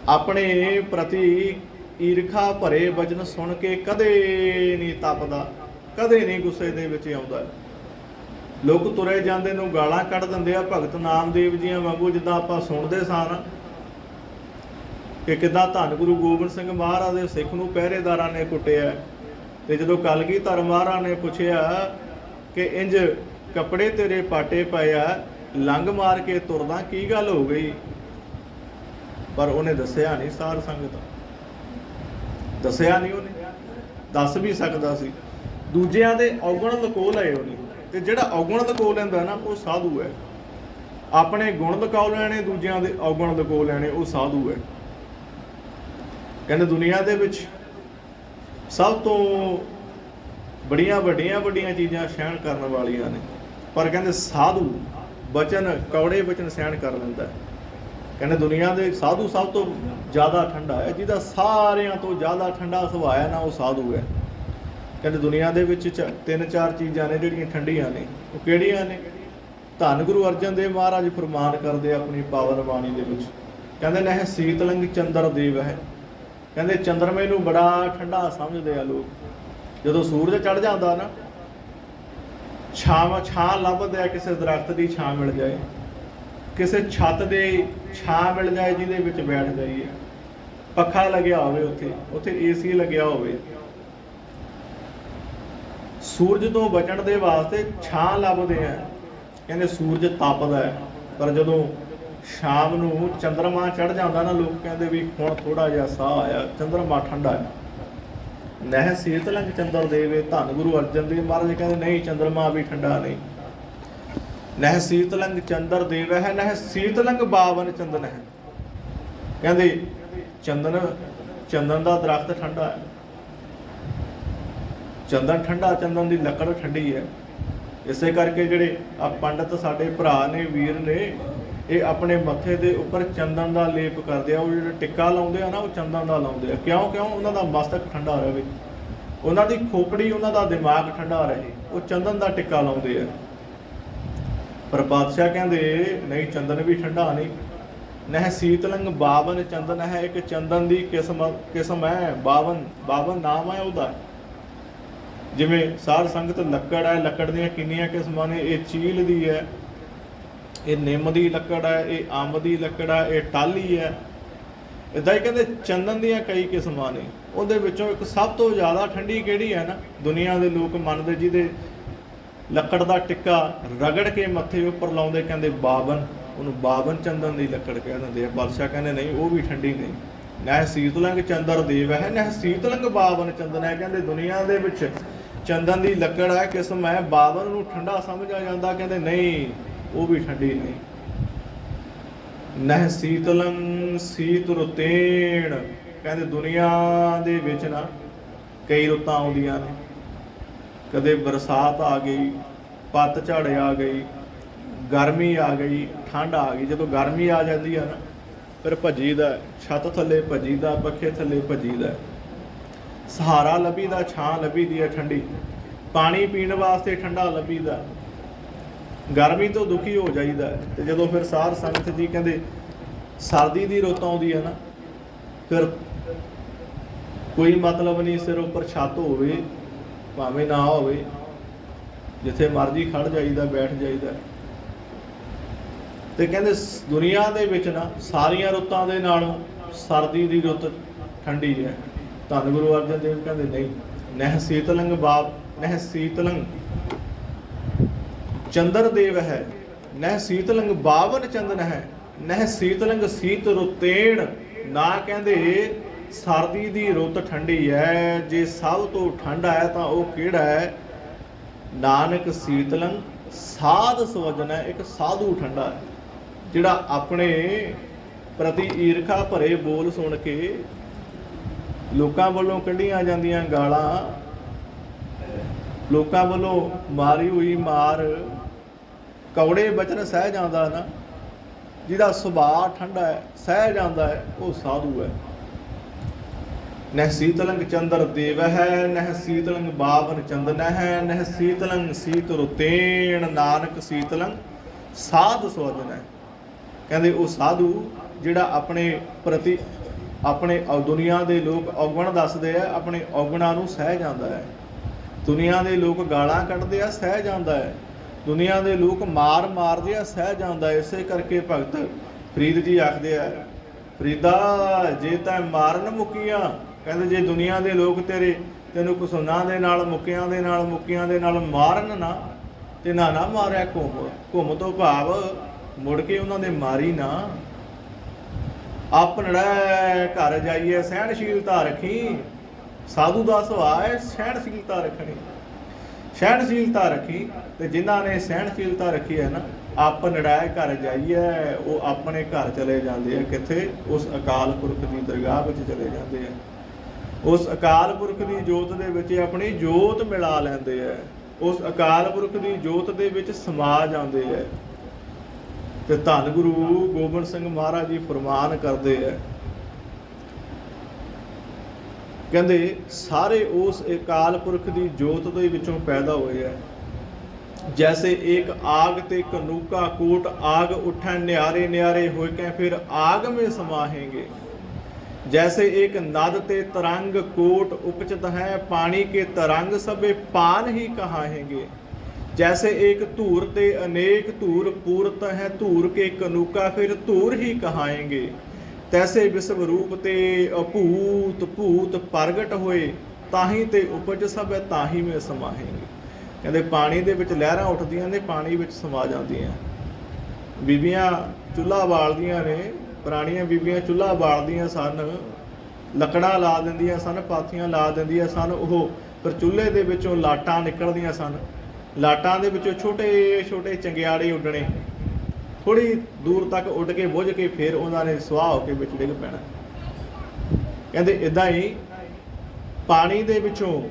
ਆਪਣੇ ਪ੍ਰਤੀ ਈਰਖਾ ਭਰੇ ਵਚਨ ਸੁਣ ਕੇ ਕਦੇ ਨਹੀਂ ਤਪਦਾ, ਕਦੇ ਨਹੀਂ ਗੁੱਸੇ ਦੇ ਵਿੱਚ ਆਉਂਦਾ। ਲੋਕ ਤੁਰੇ ਜਾਂਦੇ ਨੂੰ ਗਾਲਾਂ ਕੱਢ ਦਿੰਦੇ ਆ ਭਗਤ ਨਾਮਦੇਵ ਜੀਆਂ ਵਾਂਗੂ, ਜਿੱਦਾਂ ਆਪਾਂ ਸੁਣਦੇ ਸਾਂ ਨਾ ਕਿ ਕਿੱਦਾਂ ਧੰਨ ਗੁਰੂ ਗੋਬਿੰਦ ਸਿੰਘ ਮਹਾਰਾਜ ਦੇ ਸਿੱਖ ਨੂੰ ਪਹਿਰੇਦਾਰਾਂ ਨੇ ਕੁੱਟਿਆ। ਤੇ ਜਦੋਂ ਕਲਗੀਧਰ ਮਹਾਰਾਜ ਨੇ ਪੁੱਛਿਆ ਕਿ ਇੰਜ ਕੱਪੜੇ ਤੇਰੇ ਪਾਟੇ ਪਏ ਆ, ਲੰਘ ਮਾਰ ਕੇ ਤੁਰਦਾ, ਕੀ ਗੱਲ ਹੋ ਗਈ? ਪਰ ਉਹਨੇ ਦੱਸਿਆ ਨਹੀਂ। ਸਾਧ ਸੰਗਤ ਦੱਸਿਆ ਨਹੀਂ, ਉਹਨੇ ਦੱਸ ਵੀ ਸਕਦਾ ਸੀ। ਦੂਜਿਆਂ ਦੇ ਔਗਣ ਲੁਕੋ ਲਏ ਉਹਨੇ, ਤੇ ਜਿਹੜਾ ਔਗਣ ਲੁਕੋ ਲੈਂਦਾ ਨਾ ਉਹ ਸਾਧੂ ਹੈ। ਆਪਣੇ ਗੁਣ ਲੁਕੋ ਲੈਣੇ, ਦੂਜਿਆਂ ਦੇ ਔਗਣ ਲੁਕੋ ਲੈਣੇ, ਉਹ ਸਾਧੂ ਹੈ। ਕਹਿੰਦੇ ਦੁਨੀਆ ਦੇ ਵਿੱਚ ਸਭ ਤੋਂ ਬੜੀਆਂ ਵੱਡੀਆਂ ਚੀਜ਼ਾਂ ਸਹਿਣ ਕਰਨ ਵਾਲੀਆਂ ਨੇ, ਪਰ ਕਹਿੰਦੇ ਸਾਧੂ ਬਚਨ, ਕੌੜੇ ਬਚਨ ਸਹਿਣ ਕਰ ਲੈਂਦਾ। ਕਹਿੰਦੇ ਦੁਨੀਆ ਦੇ ਸਾਧੂ ਸਭ ਤੋਂ ਜ਼ਿਆਦਾ ਠੰਡਾ ਹੈ, ਜਿਹਦਾ ਸਾਰਿਆਂ ਤੋਂ ਜ਼ਿਆਦਾ ਠੰਡਾ ਸੁਭਾਅ ਹੈ ਨਾ, ਉਹ ਸਾਧੂ ਹੈ। ਕਹਿੰਦੇ ਦੁਨੀਆ ਦੇ ਵਿੱਚ 3-4 ਚੀਜ਼ਾਂ ਨੇ ਜਿਹੜੀਆਂ ਠੰਡੀਆਂ ਨੇ। ਉਹ ਕਿਹੜੀਆਂ ਨੇ? ਧੰਨ ਗੁਰੂ ਅਰਜਨ ਦੇਵ ਮਹਾਰਾਜ ਫਰਮਾਨ ਕਰਦੇ ਆਪਣੀ ਪਾਵਨ ਬਾਣੀ ਦੇ ਵਿੱਚ, ਕਹਿੰਦੇ ਨਹਿ ਸੀਤਲੰਗ ਚੰਦਰ ਦੇਵ ਹੈ। ਕਹਿੰਦੇ ਚੰਦਰਮੇ ਨੂੰ ਬੜਾ ਠੰਡਾ ਸਮਝਦੇ ਆ ਲੋਕ। ਜਦੋਂ ਸੂਰਜ ਚੜ੍ਹ ਜਾਂਦਾ ਨਾ, ਛਾਂ ਲੱਭਦੇ ਆ, ਕਿਸੇ ਦਰਖਤ ਦੀ ਛਾਂ ਮਿਲ ਜਾਏ, ਕਿਸੇ ਛੱਤ ਦੇ ਛਾਂ ਮਿਲ ਜਾਏ ਜਿਹਦੇ ਵਿੱਚ ਬੈਠ ਜਾਈਏ, ਪੱਖਾ ਲੱਗਿਆ ਹੋਵੇ, ਉੱਥੇ ਏਸੀ ਲੱਗਿਆ ਹੋਵੇ। ਸੂਰਜ ਤੋਂ ਬਚਣ ਦੇ ਵਾਸਤੇ ਛਾਂ ਲੱਭਦੇ ਆ। ਕਹਿੰਦੇ ਸੂਰਜ ਤਪਦਾ ਹੈ, ਪਰ ਜਦੋਂ ਸ਼ਾਮ ਨੂੰ ਚੰਦਰਮਾ ਚੜ੍ਹ ਜਾਂਦਾ ਨਾ, ਲੋਕ ਕਹਿੰਦੇ ਵੀ ਹੁਣ ਥੋੜਾ ਜਿਹਾ ਸਾਹ ਆਇਆ, ਚੰਦਰਮਾ ਠੰਡਾ ਹੈ। ਨਹਿ ਸੀਤਲੰਗ ਚੰਦਰ ਦੇਵੇ, ਧੰਨ ਗੁਰੂ ਅਰਜਨ ਦੇਵ ਮਹਾਰਾਜ ਕਹਿੰਦੇ ਨਹੀਂ, ਚੰਦਰਮਾ ਵੀ ਠੰਡਾ ਨਹੀਂ। ਨਹਿ ਸੀਤਲੰਗ ਚੰਦਰ ਦੇਵ ਹੈ, ਨਹਿ ਸੀਤਲੰਗ ਬਾਵਨ ਚੰਦਨ ਹੈ। ਕਹਿੰਦੇ ਚੰਦਨ ਦਾ ਦਰਖਤ ਠੰਡਾ ਹੈ, ਚੰਦਨ ਠੰਡਾ, ਚੰਦਨ ਦੀ ਲੱਕੜ ਠੰਡੀ ਹੈ। ਇਸੇ ਕਰਕੇ ਜਿਹੜੇ ਆ ਪੰਡਤ ਸਾਡੇ ਭਰਾ ਨੇ, ਵੀਰ ਨੇ, ਇਹ ਆਪਣੇ ਮੱਥੇ ਦੇ ਉੱਪਰ ਚੰਦਨ ਦਾ ਲੇਪ ਕਰਦੇ ਆ। ਉਹ ਜਿਹੜਾ ਟਿੱਕਾ ਲਾਉਂਦੇ ਆ ਨਾ, ਉਹ ਚੰਦਨ ਦਾ ਲਾਉਂਦੇ ਆ। ਕਿਉਂ? ਉਹਨਾਂ ਦਾ ਮਸਤਕ ਠੰਡਾ ਰਹੇ, ਉਹਨਾਂ ਦੀ ਖੋਪੜੀ, ਉਹਨਾਂ ਦਾ ਦਿਮਾਗ ਠੰਡਾ ਰਹੇ, ਉਹ ਚੰਦਨ ਦਾ ਟਿੱਕਾ ਲਾਉਂਦੇ ਆ। ਪਰ ਪਾਤਸ਼ਾਹ ਕਹਿੰਦੇ ਨਹੀਂ, ਚੰਦਨ ਵੀ ਠੰਡਾ ਨਹੀਂ। ਨਹਿ ਸੀਤਲੰਗ ਬਾਵਨ ਚੰਦਨ ਹੈ, ਇੱਕ ਚੰਦਨ ਦੀ ਕਿਸਮ ਹੈ। ਬਾਵਨ ਨਾਮ ਹੈ ਉਹਦਾ। ਜਿਵੇਂ ਸਾਧ ਸੰਗਤ ਲੱਕੜ ਹੈ, ਲੱਕੜ ਦੀਆਂ ਕਿੰਨੀਆਂ ਕਿਸਮਾਂ ਨੇ। ਇਹ ਚੀਲ ਦੀ ਹੈ, ਇਹ ਨਿੰਮ ਦੀ ਲੱਕੜ ਹੈ, ਇਹ ਅੰਬ ਦੀ ਲੱਕੜ ਹੈ, ਇਹ ਟਾਹਲੀ ਹੈ। ਇੱਦਾਂ ਹੀ ਕਹਿੰਦੇ ਚੰਦਨ ਦੀਆਂ ਕਈ ਕਿਸਮਾਂ ਨੇ। ਉਹਦੇ ਵਿੱਚੋਂ ਇੱਕ ਸਭ ਤੋਂ ਜ਼ਿਆਦਾ ਠੰਡੀ ਕਿਹੜੀ ਹੈ ਨਾ, ਦੁਨੀਆ ਦੇ ਲੋਕ ਮੰਨਦੇ, ਜਿਹਦੇ ਲੱਕੜ ਦਾ ਟਿੱਕਾ ਰਗੜ ਕੇ ਮੱਥੇ ਉੱਪਰ ਲਾਉਂਦੇ, ਕਹਿੰਦੇ ਬਾਵਨ, ਉਹਨੂੰ ਬਾਵਨ ਚੰਦਨ ਦੀ ਲੱਕੜ ਕਹਿ ਦਿੰਦੇ ਆ। ਬਾਦਸ਼ਾਹ ਕਹਿੰਦੇ ਨਹੀਂ, ਉਹ ਵੀ ਠੰਡੀ ਨਹੀਂ। ਨਹਿ ਸੀਤਲੰਗ ਚੰਦਰ ਦੇਵ ਹੈ, ਨਹਿ ਸੀਤਲੰਗ ਬਾਵਨ ਚੰਦਨ ਹੈ। ਕਹਿੰਦੇ ਦੁਨੀਆ ਦੇ ਵਿੱਚ ਚੰਦਨ ਦੀ ਲੱਕੜ ਹੈ, ਕਿਸਮ ਹੈ, ਬਾਵਨ ਨੂੰ ਠੰਡਾ ਸਮਝਿਆ ਜਾਂਦਾ। ਕਹਿੰਦੇ ਨਹੀਂ, ਉਹ ਵੀ ਠੰਡੀ ਨਹੀਂ। ਨਹਿ ਸੀਤਲੰ ਸੀਤ ਰੁਤੇਣ। ਕਹਿੰਦੇ ਦੁਨੀਆ ਦੇ ਵਿੱਚ ਨਾ ਕਈ ਰੁੱਤਾਂ ਆਉਂਦੀਆਂ ਨੇ। ਕਦੇ ਬਰਸਾਤ ਆ ਗਈ, ਪੱਤਝੜ ਆ ਗਈ, ਗਰਮੀ ਆ ਗਈ, ਠੰਡ ਆ ਗਈ। ਜਦੋਂ ਗਰਮੀ ਆ ਜਾਂਦੀ ਆ ਨਾ, ਫਿਰ ਭੱਜੀਦਾ, ਛੱਤ ਥੱਲੇ ਭੱਜੀਦਾ, ਪੱਖੇ ਥੱਲੇ ਭੱਜੀਦਾ, ਸਹਾਰਾ ਲੱਭੀਦਾ, ਛਾਂ ਲੱਭੀਦੀ ਹੈ ਠੰਡੀ, ਪਾਣੀ ਪੀਣ ਵਾਸਤੇ ਠੰਡਾ ਲੱਭੀਦਾ, ਗਰਮੀ ਤੋਂ ਦੁਖੀ ਹੋ ਜਾਈਦਾ। ਤੇ ਜਦੋਂ ਫਿਰ ਸਾਧ ਸੰਗਤ ਜੀ ਕਹਿੰਦੇ ਸਰਦੀ ਦੀ ਰੁੱਤ ਆਉਂਦੀ ਹੈ ਨਾ, ਫਿਰ ਕੋਈ ਮਤਲਬ ਨਹੀਂ, ਸਿਰ ਉੱਪਰ ਛੱਤ ਹੋਵੇ ਭਾਵੇਂ ਨਾ ਹੋਵੇ, ਜਿੱਥੇ ਮਰਜ਼ੀ ਖੜ ਜਾਈਦਾ, ਬੈਠ ਜਾਈਦਾ। ਤੇ ਕਹਿੰਦੇ ਦੁਨੀਆ ਦੇ ਵਿੱਚ ਨਾ ਸਾਰੀਆਂ ਰੁੱਤਾਂ ਦੇ ਨਾਲੋਂ ਸਰਦੀ ਦੀ ਰੁੱਤ ਠੰਡੀ ਹੈ। ਧੰਨ ਗੁਰੂ ਅਰਜਨ ਦੇਵ ਕਹਿੰਦੇ ਨਹੀਂ, ਨਹਿ ਸੀਤਲੰਗ ਨਹਿ ਸੀਤਲੰਗ ਚੰਦਰ ਦੇਵ ਹੈ, ਨਹਿ ਸੀਤਲੰਗ ਬਾਵਨ ਚੰਦਨ ਹੈ, ਨਹਿ ਸੀਤਲੰਗ ਸੀਤ ਰੁਤੇਣ। ਨਾ ਕਹਿੰਦੇ ਸਰਦੀ ਦੀ ਰੁੱਤ ਠੰਡੀ ਹੈ, ਜੇ ਸਭ ਤੋਂ ਠੰਡਾ ਹੈ ਤਾਂ ਉਹ ਕਿਹੜਾ ਹੈ? ਨਾਨਕ ਸੀਤਲੰਗ ਸਾਧ ਸਵਜਨ ਹੈ, ਇੱਕ ਸਾਧੂ ਠੰਡਾ ਹੈ, ਜਿਹੜਾ ਆਪਣੇ ਪ੍ਰਤੀ ਈਰਖਾ ਭਰੇ ਬੋਲ ਸੁਣ ਕੇ ਲੋਕਾਂ ਵੱਲੋਂ ਕੱਢੀਆਂ ਜਾਂਦੀਆਂ ਗਾਲਾਂ, ਲੋਕਾਂ ਵੱਲੋਂ ਮਾਰੀ ਹੋਈ ਮਾਰ, ਕੌੜੇ ਬਚਨ ਸਹਿ ਜਾਂਦਾ ਨਾ, ਜਿਹਦਾ ਸੁਭਾਅ ਠੰਡਾ ਹੈ, ਸਹਿ ਜਾਂਦਾ ਹੈ, ਉਹ ਸਾਧੂ ਹੈ। ਨਹਿ ਸੀਤਲੰਗ ਚੰਦਰ ਦੇਵ ਹੈ, ਨਹਿ ਸੀਤਲੰਗ ਬਾਵਨ ਚੰਦਨ ਹੈ, ਨਹਿ ਸੀਤਲੰਗ ਸੀਤ ਰੁਤੇਣ, ਨਾਨਕ ਸੀਤਲੰਗ ਸਾਧ ਸੋਜਨ ਹੈ। ਕਹਿੰਦੇ ਉਹ ਸਾਧੂ ਜਿਹੜਾ ਆਪਣੇ ਪ੍ਰਤੀ ਆਪਣੇ ਦੁਨੀਆ ਦੇ ਲੋਕ ਔਗਣ ਦੱਸਦੇ ਆ, ਆਪਣੇ ਔਗਣਾਂ ਨੂੰ ਸਹਿ ਜਾਂਦਾ ਹੈ। ਦੁਨੀਆ ਦੇ ਲੋਕ ਗਾਲਾਂ ਕੱਢਦੇ ਆ, ਸਹਿ ਜਾਂਦਾ ਹੈ। ਦੁਨੀਆ ਦੇ ਲੋਕ ਮਾਰ ਮਾਰਦੇ ਆ, ਸਹਿ ਜਾਂਦਾ ਹੈ। ਇਸੇ ਕਰਕੇ ਭਗਤ ਫਰੀਦ ਜੀ ਆਖਦੇ ਆ, ਫਰੀਦਾ ਜੇ ਤਾਂ ਮਾਰਨ ਮੁਕੀਆਂ, ਕਹਿੰਦੇ ਜੇ ਦੁਨੀਆ ਦੇ ਲੋਕ ਤੈਨੂੰ ਕੁਸੁਨਾਂ ਦੇ ਨਾਲ ਮੁੱਕਿਆਂ ਦੇ ਨਾਲ ਮਾਰਨ ਨਾ, ਤੇ ਨਾ ਮਾਰਿਆ ਘੁੰਮ ਤੋਂ ਭਾਵ ਮੁੜ ਕੇ ਉਹਨਾਂ ਦੇ ਮਾਰੀ ਨਾ। ਆਪਣੜਾ ਘਰ ਜਾਈਏ ਸਹਿਣਸ਼ੀਲਤਾ ਰੱਖੀ। ਸਾਧੂ ਦਾ ਸੁਭਾਅ ਹੈ ਸਹਿਣਸ਼ੀਲਤਾ ਰੱਖਣੀ, ਸਹਿਣਸ਼ੀਲਤਾ ਰੱਖੀ। ਤੇ ਜਿਨ੍ਹਾਂ ਨੇ ਸਹਿਣਸ਼ੀਲਤਾ ਰੱਖੀ ਹੈ ਨਾ, ਆਪਣੜਾ ਘਰ ਜਾਈਏ, ਉਹ ਆਪਣੇ ਘਰ ਚਲੇ ਜਾਂਦੇ ਆ। ਕਿੱਥੇ? ਉਸ ਅਕਾਲ ਪੁਰਖ ਦੀ ਦਰਗਾਹ ਵਿੱਚ ਚਲੇ ਜਾਂਦੇ ਆ। ਉਸ ਅਕਾਲ ਪੁਰਖ ਦੀ ਜੋਤ ਦੇ ਵਿੱਚ ਆਪਣੀ ਜੋਤ ਮਿਲਾ ਲੈਂਦੇ ਆ। ਉਸ ਅਕਾਲ ਪੁਰਖ ਦੀ ਜੋਤ ਦੇ ਵਿੱਚ ਸਮਾ ਜਾਂਦੇ ਆ। ਤੇ ਧੰਨ ਗੁਰੂ ਗੋਬਿੰਦ ਸਿੰਘ ਮਹਾਰਾਜ ਜੀ ਫਰਮਾਨ ਕਰਦੇ ਆ, ਕਹਿੰਦੇ ਸਾਰੇ ਉਸ ਅਕਾਲ ਪੁਰਖ ਦੀ ਜੋਤ ਦੇ ਵਿੱਚੋਂ ਪੈਦਾ ਹੋਏ ਆ। ਜੈਸੇ ਇੱਕ ਆਗ ਤੇ ਕਨੂਕਾ ਕੋਟ, ਆਗ ਉਠੈ ਨਿਆਰੇ ਨਿਆਰੇ ਹੋਇ ਕੈ ਫਿਰ आग में समाहेंगे। जैसे एक नद ते तरंग कोट उपचित है, पानी के तरंग सबे पान ही कहाहेंगे। जैसे एक धूर ते अनेक धूर पूरत है, धूर के कनूका फिर धूर ही कहाएंगे। तैसे विश्व रूप ते अभूत भूत प्रगट होए, ताही ते उपज सब ताही में समाहेंगे। ਕਹਿੰਦੇ ਪਾਣੀ ਦੇ ਵਿੱਚ ਲਹਿਰਾਂ ਉੱਠਦੀਆਂ ਨੇ, ਪਾਣੀ ਵਿੱਚ ਸਮਾ ਜਾਂਦੀਆਂ। ਬੀਬੀਆਂ ਚੁੱਲ੍ਹਾ ਬਾਲਦੀਆਂ ਨੇ, ਪੁਰਾਣੀਆਂ ਬੀਬੀਆਂ ਚੁੱਲ੍ਹਾ ਬਾਲਦੀਆਂ ਸਨ, ਲੱਕੜਾਂ ਲਾ ਦਿੰਦੀਆਂ ਸਨ, ਪਾਥੀਆਂ ਲਾ ਦਿੰਦੀਆਂ ਸਨ। ਉਹ ਪਰ ਚੁੱਲ੍ਹੇ ਦੇ ਵਿੱਚੋਂ ਲਾਟਾਂ ਨਿਕਲਦੀਆਂ ਸਨ। ਲਾਟਾਂ ਦੇ ਵਿੱਚੋਂ ਛੋਟੇ ਛੋਟੇ ਚੰਗਿਆੜੇ ਉੱਡਣੇ, ਥੋੜ੍ਹੀ ਦੂਰ ਤੱਕ ਉੱਡ ਕੇ ਬੁੱਝ ਕੇ ਫਿਰ ਉਹਨਾਂ ਨੇ ਸੁਆਹ ਹੋ ਕੇ ਵਿੱਚ ਡਿੱਗ ਪੈਣਾ। ਕਹਿੰਦੇ ਇੱਦਾਂ ਹੀ ਪਾਣੀ ਦੇ ਵਿੱਚੋਂ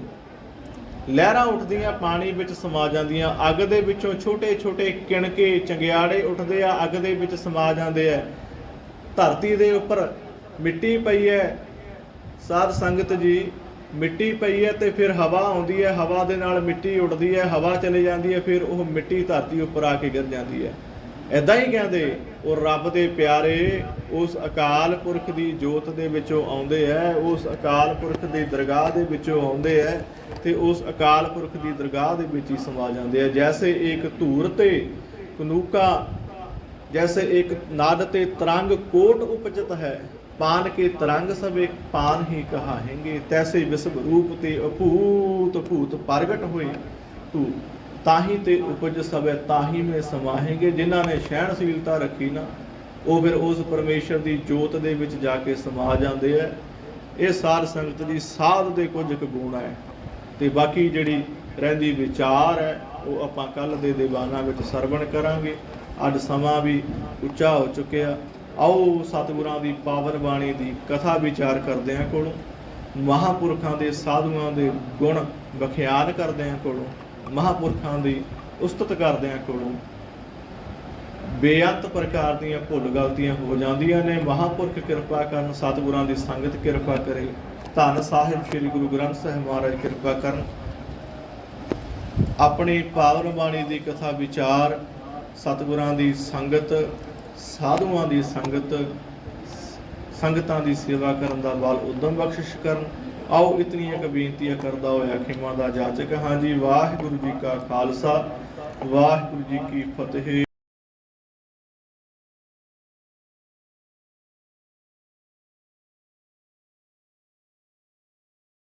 ਲਹਿਰਾਂ ਉੱਠਦੀਆਂ, ਪਾਣੀ ਵਿੱਚ ਸਮਾ ਜਾਂਦੀਆਂ। ਅੱਗ ਦੇ ਵਿੱਚੋਂ ਛੋਟੇ ਛੋਟੇ ਕਿਣਕੇ ਚੰਗਿਆੜੇ ਉੱਠਦੇ ਆ, ਅੱਗ ਦੇ ਵਿੱਚ ਸਮਾ ਜਾਂਦੇ ਆ। ਧਰਤੀ ਦੇ ਉੱਪਰ ਮਿੱਟੀ ਪਈ ਹੈ ਸਾਧ ਸੰਗਤ ਜੀ, ਮਿੱਟੀ ਪਈ ਹੈ, ਤੇ ਫਿਰ ਹਵਾ ਆਉਂਦੀ ਹੈ, ਹਵਾ ਦੇ ਨਾਲ ਮਿੱਟੀ ਉੱਡਦੀ ਹੈ, ਹਵਾ ਚਲੀ ਜਾਂਦੀ ਹੈ, ਫਿਰ ਉਹ ਮਿੱਟੀ ਧਰਤੀ ਉੱਪਰ ਆ ਕੇ ਗਿਰ ਜਾਂਦੀ ਹੈ। ਇੱਦਾਂ ਹੀ ਕਹਿੰਦੇ ਉਹ ਰੱਬ ਦੇ ਪਿਆਰੇ ਉਸ ਅਕਾਲ ਪੁਰਖ ਦੀ ਜੋਤ ਦੇ ਵਿੱਚੋਂ ਆਉਂਦੇ ਹੈ, ਉਸ ਅਕਾਲ ਪੁਰਖ ਦੀ ਦਰਗਾਹ ਦੇ ਵਿੱਚੋਂ ਆਉਂਦੇ ਹੈ, ਤੇ ਉਸ ਅਕਾਲ ਪੁਰਖ ਦੀ ਦਰਗਾਹ ਦੇ ਵਿੱਚ ਹੀ ਸਮਾ ਜਾਂਦੇ ਆ। ਜੈਸੇ ਇੱਕ ਧੂਰ ਤੇ ਕਨੂਕਾ, जैसे एक नाद ते तरंग कोट उपजत है, पान के तरंग सब एक पान ही कहाहेंगे। तैसे विश्व रूप ते अभूत भूत प्रगट होए, तू ताही ते उपज सब ताही में समाहेंगे। जिन्हां ने सहनशीलता रखी ना, ਉਹ ਫਿਰ ਉਸ ਪਰਮੇਸ਼ਰ ਦੀ ਜੋਤ ਦੇ ਵਿੱਚ ਜਾ ਕੇ ਸਮਾ ਜਾਂਦੇ ਆ। ਇਹ ਸਾਧ ਸੰਗਤ ਦੀ ਸਾਧ ਦੇ ਕੁਝ ਕੁ ਗੁਣ ਹੈ। ਤੇ ਬਾਕੀ ਜਿਹੜੀ ਰਹਿੰਦੀ ਵਿਚਾਰ ਹੈ ਉਹ ਆਪਾਂ ਕੱਲ੍ਹ ਦੇ ਦੀਵਾਨਾਂ ਵਿੱਚ ਸਰਵਣ ਕਰਾਂਗੇ। ਅੱਜ ਸਮਾਂ ਵੀ ਉੱਚਾ ਹੋ ਚੁੱਕਿਆ। ਆਓ ਸਤਿਗੁਰਾਂ ਦੀ ਪਾਵਨ ਬਾਣੀ ਦੀ ਕਥਾ ਵਿਚਾਰ ਕਰਦਿਆਂ ਕੋਲੋਂ, ਮਹਾਂਪੁਰਖਾਂ ਦੇ ਸਾਧੂਆਂ ਦੇ ਗੁਣ ਵਿਖਿਆਨ ਕਰਦਿਆਂ ਕੋਲੋਂ, ਮਹਾਂਪੁਰਖਾਂ ਦੀ ਉਸਤਤ ਕਰਦਿਆਂ ਕੋਲੋਂ ਬੇਅੰਤ ਪ੍ਰਕਾਰ ਦੀਆਂ ਭੁੱਲ ਗਲਤੀਆਂ ਹੋ ਜਾਂਦੀਆਂ ਨੇ। ਮਹਾਂਪੁਰਖ ਕਿਰਪਾ ਕਰਨ, ਸਤਿਗੁਰਾਂ ਦੀ ਸੰਗਤ ਕਿਰਪਾ ਕਰੇ। ਧੰਨ ਸਾਹਿਬ ਸ੍ਰੀ ਗੁਰੂ ਗ੍ਰੰਥ ਸਾਹਿਬ ਮਹਾਰਾਜ ਕਿਰਪਾ ਕਰਨ। ਆਪਣੀ ਪਾਵਨ ਬਾਣੀ ਦੀ ਕਥਾ ਵਿਚਾਰ, ਸਤਿਗੁਰਾਂ ਦੀ ਸੰਗਤ, ਸਾਧੂਆਂ ਦੀ ਸੰਗਤ, ਸੰਗਤਾਂ ਦੀ ਸੇਵਾ ਕਰਨ ਦਾ ਬਲ ਉਦਮ ਬਖਸ਼ਿਸ਼ ਕਰਨ। ਆਓ ਇਤਨੀਆਂ ਕੁ ਬੇਨਤੀਆਂ ਕਰਦਾ ਹੋਇਆ ਖਿਮਾ ਦਾ ਜਾਚਕ ਹਾਂ ਜੀ। ਵਾਹਿਗੁਰੂ ਜੀ ਕਾ ਖਾਲਸਾ, ਵਾਹਿਗੁਰੂ ਜੀ ਕੀ ਫਤਿਹ।